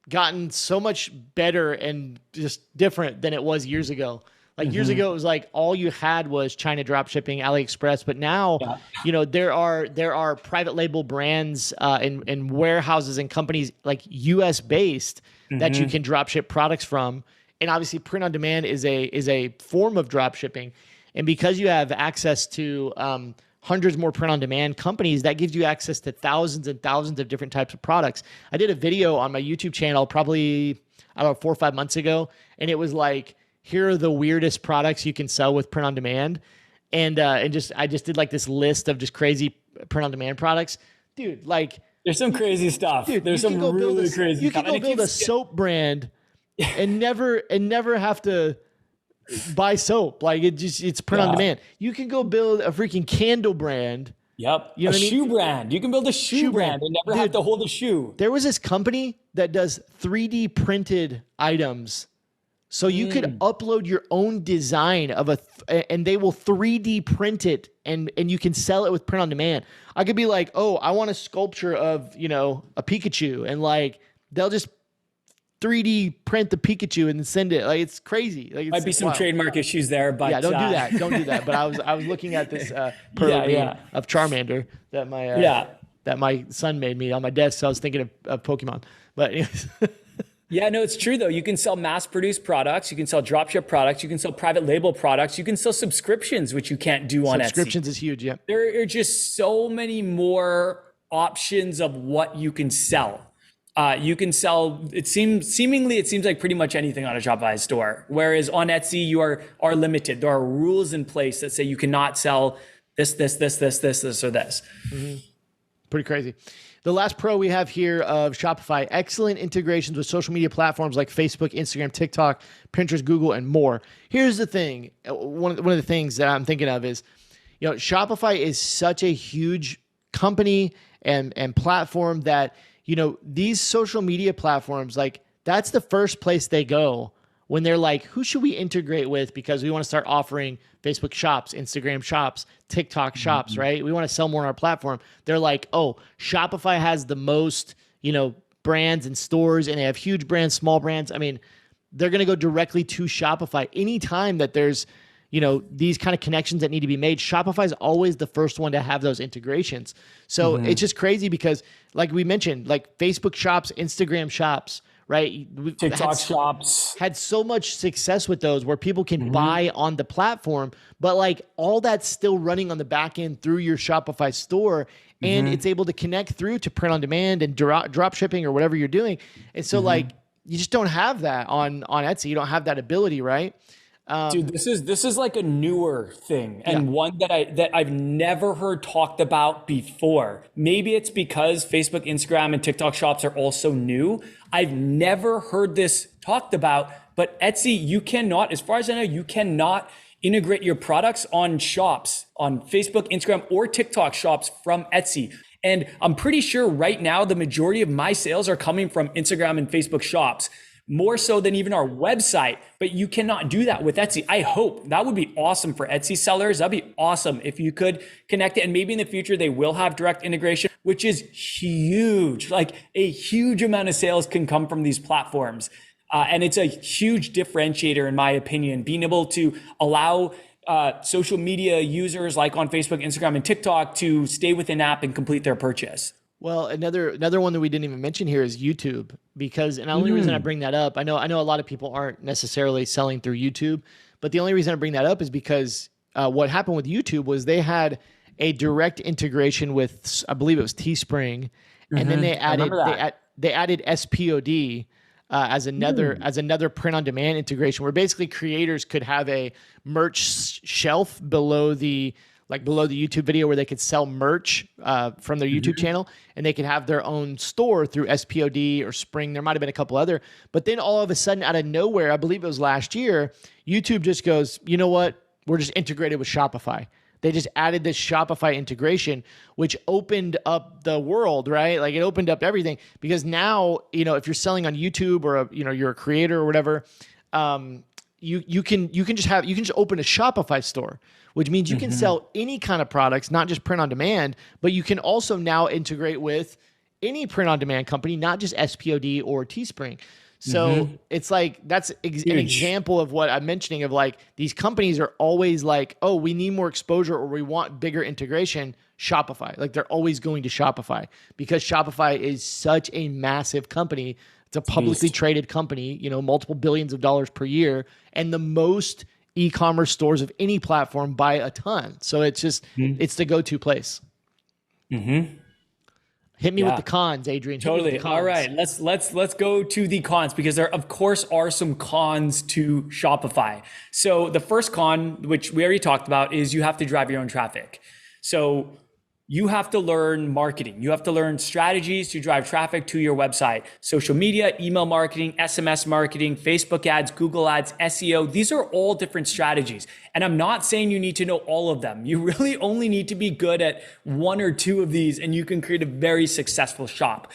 gotten so much better and just different than it was years ago. Like years ago, it was like all you had was China drop shipping, AliExpress. But now, there are private label brands and warehouses and companies like US based that you can drop ship products from. And obviously, print on demand is a form of drop shipping. And because you have access to hundreds more print on demand companies, that gives you access to thousands and thousands of different types of products. I did a video on my YouTube channel probably 4 or 5 months ago, and it was like, here are the weirdest products you can sell with print on demand. And I just did like this list of just crazy print on demand products. Dude, like there's some crazy stuff. Dude, there's some really crazy stuff. You can go build a soap brand and never have to buy soap. Like it's print on demand. You can go build a freaking candle brand. Yep. You know a shoe brand. You can build a shoe brand and never have to hold a shoe. There was this company that does 3D printed items. So you could upload your own design of and they will 3D print it and you can sell it with print on demand. I could be like, oh, I want a sculpture of, a Pikachu, and like, they'll just 3D print the Pikachu and then send it. Like, it's crazy. Like, might be some trademark issues there, but don't do that. Don't do that. But I was looking at this of Charmander that my son made me on my desk. So I was thinking of Pokemon, but anyways. Yeah, no, it's true though. You can sell mass-produced products. You can sell dropship products. You can sell private label products. You can sell subscriptions, which you can't do on Etsy. Subscriptions is huge, yeah. There are just so many more options of what you can sell. You can sell, it seems like pretty much anything on a Shopify store. Whereas on Etsy, you are limited. There are rules in place that say you cannot sell this, or this. Mm-hmm. Pretty crazy. The last pro we have here of Shopify, excellent integrations with social media platforms like Facebook, Instagram, TikTok, Pinterest, Google, and more. Here's the thing. One of the things that I'm thinking of is, Shopify is such a huge company and platform that, these social media platforms, like, that's the first place they go when they're like, who should we integrate with? Because we want to start offering Facebook shops, Instagram shops, TikTok shops, right? We want to sell more on our platform. They're like, oh, Shopify has the most, brands and stores, and they have huge brands, small brands. I mean, they're going to go directly to Shopify. Anytime that there's, these kind of connections that need to be made, Shopify is always the first one to have those integrations. So it's just crazy because, like we mentioned, like Facebook shops, Instagram shops, right? TikTok shops had so much success with those where people can buy on the platform, but like all that's still running on the back end through your Shopify store, and it's able to connect through to print on demand and drop shipping or whatever you're doing. And so like, you just don't have that on Etsy. You don't have that ability, right? Dude, this is like a newer thing, and one that I've never heard talked about before. Maybe it's because Facebook, Instagram, and TikTok shops are also new. I've never heard this talked about, but Etsy, you cannot, as far as I know, you cannot integrate your products on shops, on Facebook, Instagram, or TikTok shops from Etsy. And I'm pretty sure right now, the majority of my sales are coming from Instagram and Facebook shops. more so than even our website, but you cannot do that with Etsy. I hope that would be awesome for Etsy sellers. That'd be awesome if you could connect it. And maybe in the future, they will have direct integration, which is huge. Like a huge amount of sales can come from these platforms. And it's a huge differentiator, in my opinion, being able to allow social media users like on Facebook, Instagram, and TikTok to stay within app and complete their purchase. Well, another one that we didn't even mention here is YouTube, because, and the only reason I bring that up, I know a lot of people aren't necessarily selling through YouTube, but the only reason I bring that up is because what happened with YouTube was they had a direct integration with, I believe it was Teespring, and then they added SPOD as another print on demand integration, where basically creators could have a merch shelf below the YouTube video where they could sell merch from their YouTube channel, and they could have their own store through SPOD or Spring. There might have been a couple other, but then all of a sudden out of nowhere, I believe it was last year, YouTube just goes, you know what? We're just integrated with Shopify. They just added this Shopify integration, which opened up the world, right? Like it opened up everything, because now, if you're selling on YouTube or you're a creator or whatever, you can just open a Shopify store, which means you can sell any kind of products, not just print on demand, but you can also now integrate with any print on demand company, not just SPOD or Teespring. So it's like, that's an example of what I'm mentioning, of like, these companies are always like, oh, we need more exposure or we want bigger integration. Shopify, like they're always going to Shopify, because Shopify is such a massive company. It's a publicly traded company, multiple billions of dollars per year, and the most e-commerce stores of any platform by a ton. So it's just, it's the go-to place. Hit me with the cons, Adrian. Totally. Cons. All right, let's go to the cons, because there of course are some cons to Shopify. So the first con, which we already talked about, is you have to drive your own traffic. So you have to learn marketing. You have to learn strategies to drive traffic to your website. Social media, email marketing, SMS marketing, Facebook ads, Google ads, SEO. These are all different strategies. And I'm not saying you need to know all of them. You really only need to be good at one or two of these, and you can create a very successful shop.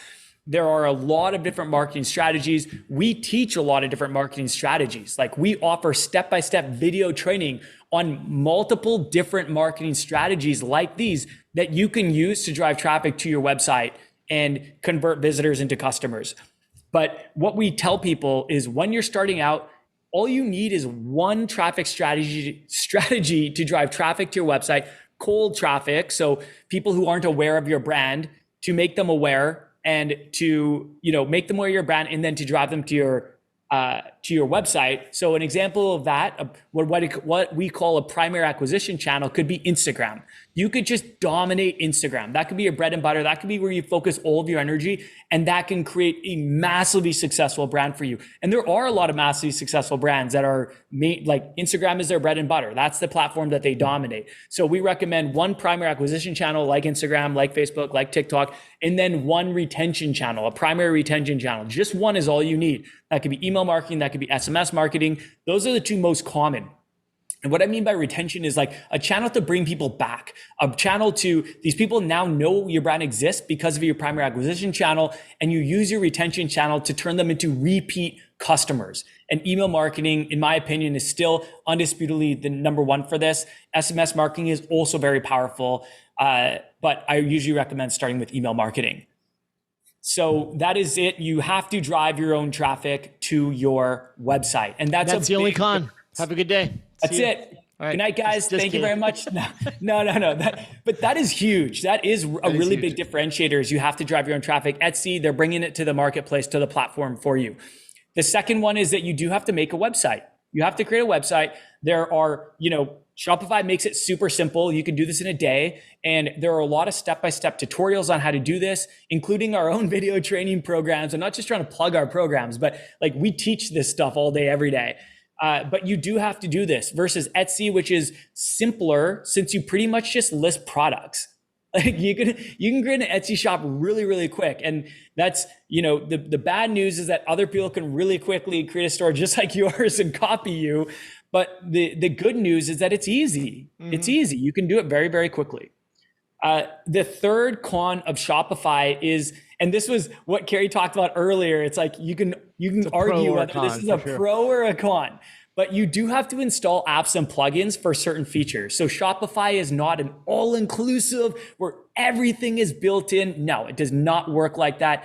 There are a lot of different marketing strategies. We teach a lot of different marketing strategies. Like we offer step-by-step video training on multiple different marketing strategies like these that you can use to drive traffic to your website and convert visitors into customers. But what we tell people is, when you're starting out, all you need is one traffic strategy to drive traffic to your website, cold traffic. So people who aren't aware of your brand, to make them aware, and to make them aware of your brand, and then to drive them to your website. So an example of that, what we call a primary acquisition channel, could be Instagram. You could just dominate Instagram. That could be your bread and butter. That could be where you focus all of your energy, and that can create a massively successful brand for you. And there are a lot of massively successful brands that are made, like Instagram is their bread and butter. That's the platform that they dominate. So we recommend one primary acquisition channel like Instagram, like Facebook, like TikTok, and then one retention channel, a primary retention channel. Just one is all you need. That could be email marketing, that could be SMS marketing. Those are the two most common. And what I mean by retention is like a channel to bring people back, a channel to, these people now know your brand exists because of your primary acquisition channel, and you use your retention channel to turn them into repeat customers. And email marketing, in my opinion, is still undisputedly the number one for this. SMS marketing is also very powerful, but I usually recommend starting with email marketing. So that is it. You have to drive your own traffic to your website. And that's the only con. Have a good day. That's it. Right. Good night, guys. Thank you very much. No. But that is huge. That is a really big differentiator, is you have to drive your own traffic. Etsy, they're bringing it to the marketplace, to the platform for you. The second one is that you do have to make a website. You have to create a website. There are, Shopify makes it super simple. You can do this in a day. And there are a lot of step-by-step tutorials on how to do this, including our own video training programs. I'm not just trying to plug our programs, but like we teach this stuff all day, every day. But you do have to do this, versus Etsy, which is simpler, since you pretty much just list products. Like you can create an Etsy shop really, really quick. And that's, the bad news is that other people can really quickly create a store just like yours and copy you. But the good news is that it's easy. It's easy. You can do it very, very quickly. The third con of Shopify is, and this was what Kerry talked about earlier, it's like you can you can pro argue or a whether this con, is a for sure. pro or a con. But you do have to install apps and plugins for certain features. So Shopify is not an all-inclusive where everything is built in. No, it does not work like that.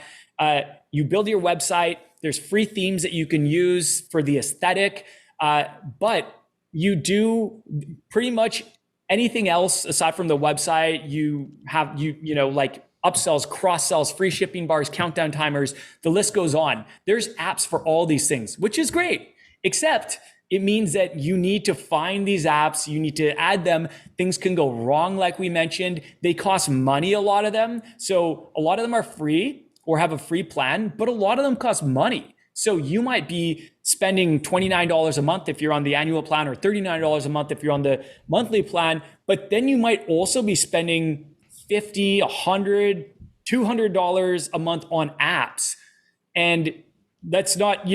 You build your website. There's free themes that you can use for the aesthetic. But you do pretty much anything else aside from the website. You have, like upsells, cross sells, free shipping bars, countdown timers. The list goes on. There's apps for all these things, which is great, except it means that you need to find these apps. You need to add them. Things can go wrong, like we mentioned. They cost money, a lot of them. So a lot of them are free or have a free plan, but a lot of them cost money. So you might be spending $29 a month if you're on the annual plan, or $39 a month if you're on the monthly plan. But then you might also be spending $50, $100, $200 a month on apps. And that's not,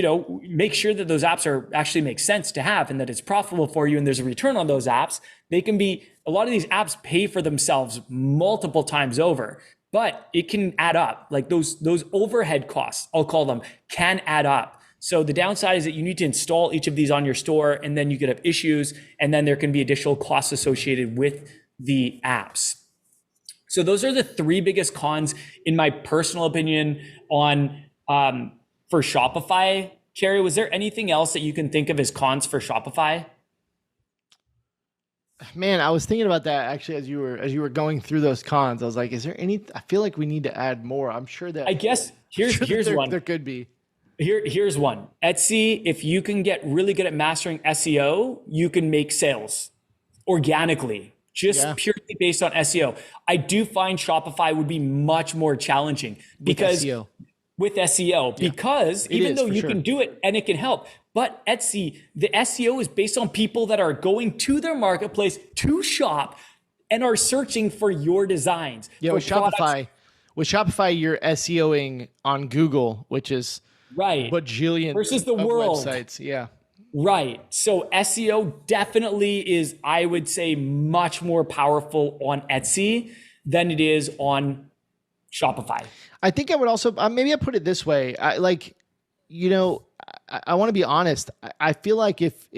make sure that those apps are actually make sense to have and that it's profitable for you and there's a return on those apps. They can be, a lot of these apps pay for themselves multiple times over, but it can add up. Like those overhead costs, I'll call them, can add up. So the downside is that you need to install each of these on your store, and then you could have issues, and then there can be additional costs associated with the apps. So those are the three biggest cons, in my personal opinion, on for Shopify. Kerry, was there anything else that you can think of as cons for Shopify? Man, I was thinking about that actually as you were going through those cons. I was like, is there any? I feel like we need to add more. I'm sure that. I guess here's one. There could be. Here's one. Etsy, if you can get really good at mastering SEO, you can make sales organically, just purely based on SEO. I do find Shopify would be much more challenging because with SEO, because even though you can do it and it can help, but Etsy, the SEO is based on people that are going to their marketplace to shop and are searching for your designs. Yeah, with Shopify, you're SEOing on Google, which is right bajillion versus the of world websites. Yeah. Right. So SEO definitely is, I would say, much more powerful on Etsy than it is on Shopify. I think I would also, maybe I put it this way. I want to be honest. I feel like if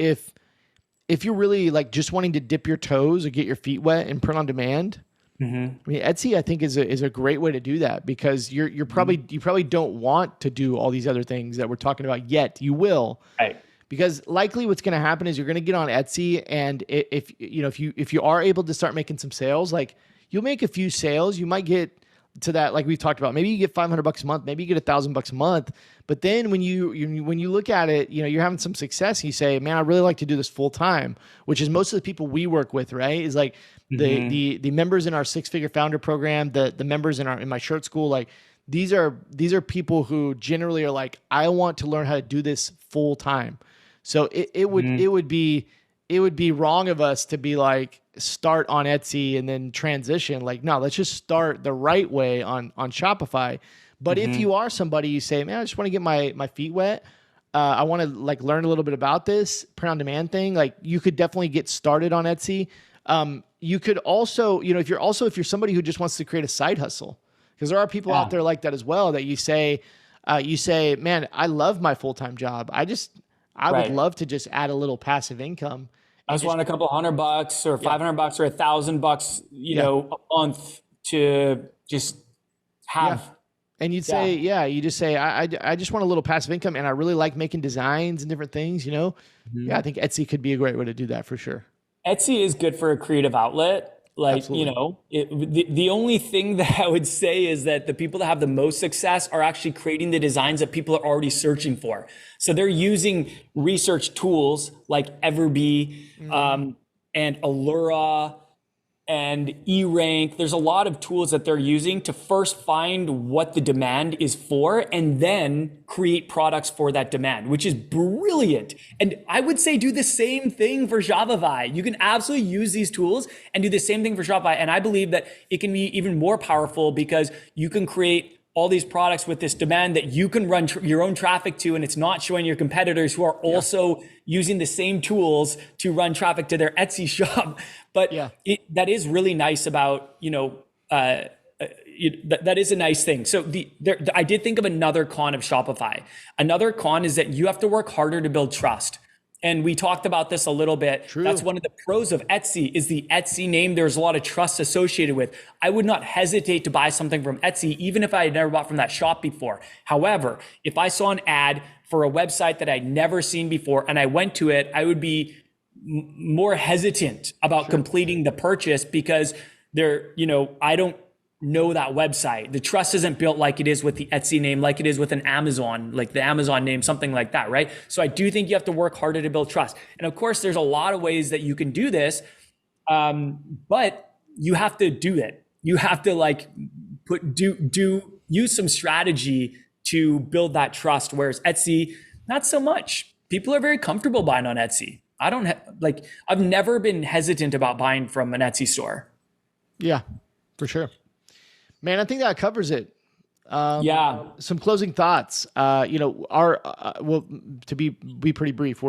you're really like just wanting to dip your toes or get your feet wet and print on demand, I mean, Etsy, I think is a great way to do that, because you probably don't want to do all these other things that we're talking about yet. You will, right? Because likely what's going to happen is you're going to get on Etsy, and if you are able to start making some sales, like you'll make a few sales, you might get to that, like we've talked about. Maybe you get $500 a month, maybe you get $1,000 a month. But then when you look at it, you're having some success. And you say, man, I really like to do this full time, which is most of the people we work with, right? Is like the members in our 6-figure founder program, the members in my shirt school, like these are people who generally are like, I want to learn how to do this full time. So it would be wrong of us to be like, start on Etsy and then transition. Like, no, let's just start the right way on Shopify. But if you are somebody, you say, man, I just want to get my feet wet. I want to like learn a little bit about this print on demand thing. Like you could definitely get started on Etsy. You could also, if you're somebody who just wants to create a side hustle, because there are people out there like that as well, that you say, man, I love my full-time job. I would love to just add a little passive income. I just want a couple $100 or $500 or $1,000, a month to just have. Yeah. And you'd say, you just say, I just want a little passive income, and I really like making designs and different things, Yeah, I think Etsy could be a great way to do that for sure. Etsy is good for a creative outlet. Like, absolutely. The only thing that I would say is that the people that have the most success are actually creating the designs that people are already searching for. So they're using research tools like Everbee and Allura and eRank. There's a lot of tools that they're using to first find what the demand is for and then create products for that demand, which is brilliant. And I would say do the same thing for Shopify. You can absolutely use these tools and do the same thing for Shopify. And I believe that it can be even more powerful because you can create all these products with this demand that you can run your own traffic to, and it's not showing your competitors who are also using the same tools to run traffic to their Etsy shop. But that is really nice about, that is a nice thing. So I did think of another con of Shopify. Another con is that you have to work harder to build trust. And we talked about this a little bit. True. That's one of the pros of Etsy is the Etsy name. There's a lot of trust associated with. I would not hesitate to buy something from Etsy, even if I had never bought from that shop before. However, if I saw an ad for a website that I'd never seen before and I went to it, I would be more hesitant about completing the purchase because I don't know that website. The trust isn't built like it is with the Etsy name, like it is with an Amazon, like the Amazon name, something like that, right? So I do think you have to work harder to build trust. And of course, there's a lot of ways that you can do this, but you have to do it. You have to use some strategy to build that trust. Whereas Etsy, not so much. People are very comfortable buying on Etsy. I've never been hesitant about buying from an Etsy store. Yeah, for sure. Man, I think that covers it. Some closing thoughts. To be pretty brief,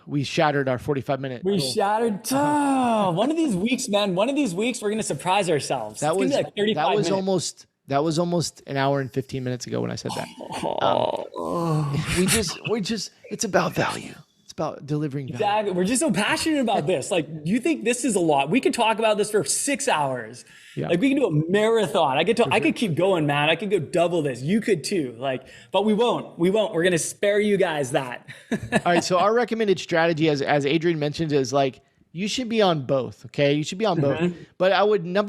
we shattered our 45-minute. One of these weeks, man. One of these weeks, we're gonna surprise ourselves. That was like 35 minutes. That was almost an hour and 15 minutes ago when I said that. It's about value. About delivering value. Exactly. We're just so passionate about this. Like, you think this is a lot? We could talk about this for 6 hours. Yeah. Like, we can do a marathon. I could keep going, man. I could go double this. You could too. But we won't. We're gonna spare you guys that. All right. So our recommended strategy, as Adrian mentioned, is you should be on both. Okay, you should be on both. But I would start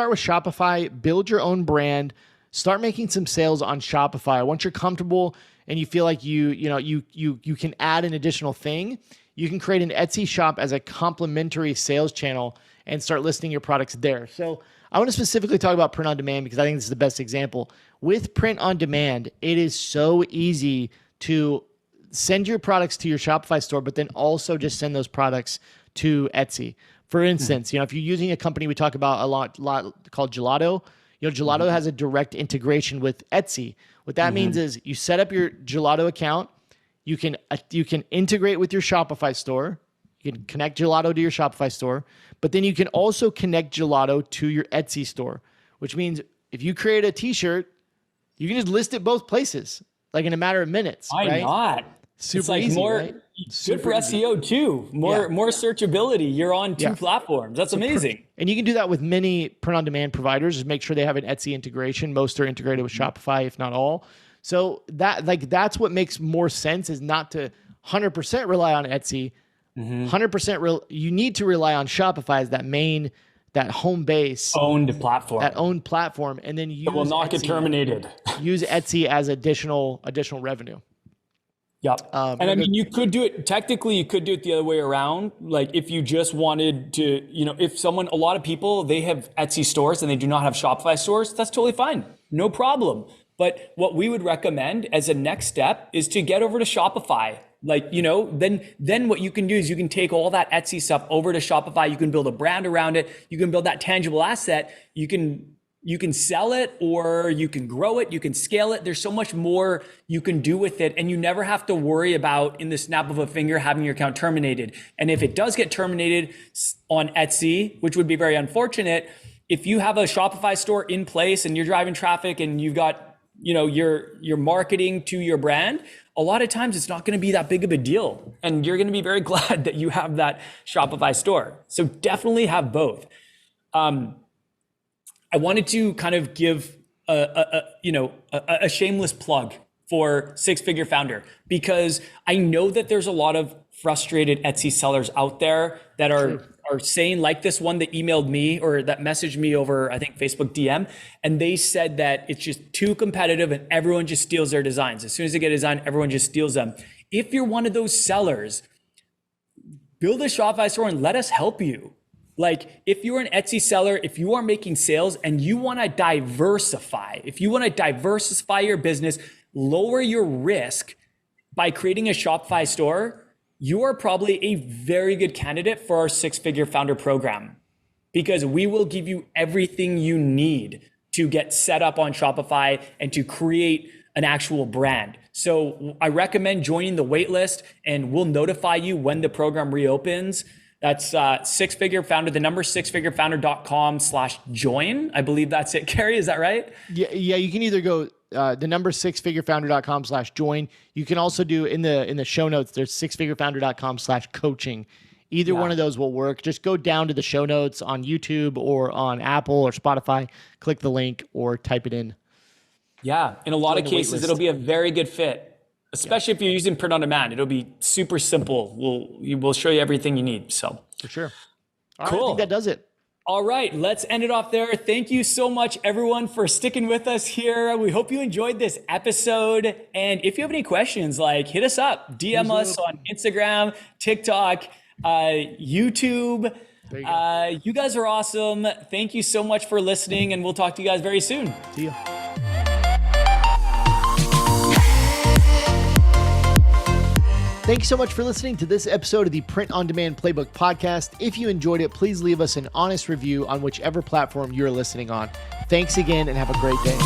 with Shopify. Build your own brand. Start making some sales on Shopify. Once you're comfortable and you feel like you can add an additional thing, you can create an Etsy shop as a complementary sales channel and start listing your products there. So I want to specifically talk about print on demand because I think this is the best example. With print on demand, it is so easy to send your products to your Shopify store, but then also just send those products to Etsy. For instance, if you're using a company we talk about a lot called Gelato, Gelato has a direct integration with Etsy. What that means is you set up your Gelato account, you can integrate with your Shopify store, you can connect Gelato to your Shopify store, but then you can also connect Gelato to your Etsy store, which means if you create a t-shirt, you can just list it both places, like in a matter of minutes. Why not? Super easy, right? Good for SEO too. More searchability. You're on two platforms. That's amazing. And you can do that with many print-on-demand providers. Just make sure they have an Etsy integration. Most are integrated with Shopify, if not all. So that's what makes more sense, is not to 100% rely on Etsy. 100% you need to rely on Shopify as that home base, owned platform, and then it will not get terminated. Use Etsy as additional revenue. Yep. And I mean, you could do it, technically you could do it the other way around. Like if you just wanted to, a lot of people, they have Etsy stores and they do not have Shopify stores, that's totally fine. No problem. But what we would recommend as a next step is to get over to Shopify. Then what you can do is you can take all that Etsy stuff over to Shopify. You can build a brand around it. You can build that tangible asset. You can sell it, or you can grow it, you can scale it. There's so much more you can do with it. And you never have to worry about, in the snap of a finger, having your account terminated. And if it does get terminated on Etsy, which would be very unfortunate, if you have a Shopify store in place and you're driving traffic and you've got, your marketing to your brand, a lot of times it's not going to be that big of a deal. And you're going to be very glad that you have that Shopify store. So definitely have both. I wanted to kind of give a shameless plug for Six Figure Founder, because I know that there's a lot of frustrated Etsy sellers out there that are saying, like this one that emailed me or that messaged me over, I think, Facebook DM, and they said that it's just too competitive and everyone just steals their designs. As soon as they get a design, everyone just steals them. If you're one of those sellers, build a Shopify store and let us help you. Like if you're an Etsy seller, if you are making sales and you want to diversify, your business, lower your risk by creating a Shopify store, you are probably a very good candidate for our Six-Figure Founder program, because we will give you everything you need to get set up on Shopify and to create an actual brand. So I recommend joining the waitlist, and we'll notify you when the program reopens. That's sixfigurefounder, the number sixfigurefounder.com/join. I believe that's it. Kerry, is that right? Yeah. You can either go the number sixfigurefounder.com/join. You can also do in the show notes, there's sixfigurefounder.com/coaching. Either one of those will work. Just go down to the show notes on YouTube or on Apple or Spotify, click the link or type it in. Yeah. In a lot of cases, it'll be a very good fit, especially if you're using print on demand. It'll be super simple. We'll show you everything you need. So for sure. All cool. right, I think that does it. All right, let's end it off there. Thank you so much, everyone, for sticking with us here. We hope you enjoyed this episode. And if you have any questions, hit us up, DM us on Instagram, TikTok, YouTube. You guys are awesome. Thank you so much for listening, and we'll talk to you guys very soon. See ya. Thank you so much for listening to this episode of the Print on Demand Playbook podcast. If you enjoyed it, please leave us an honest review on whichever platform you're listening on. Thanks again and have a great day.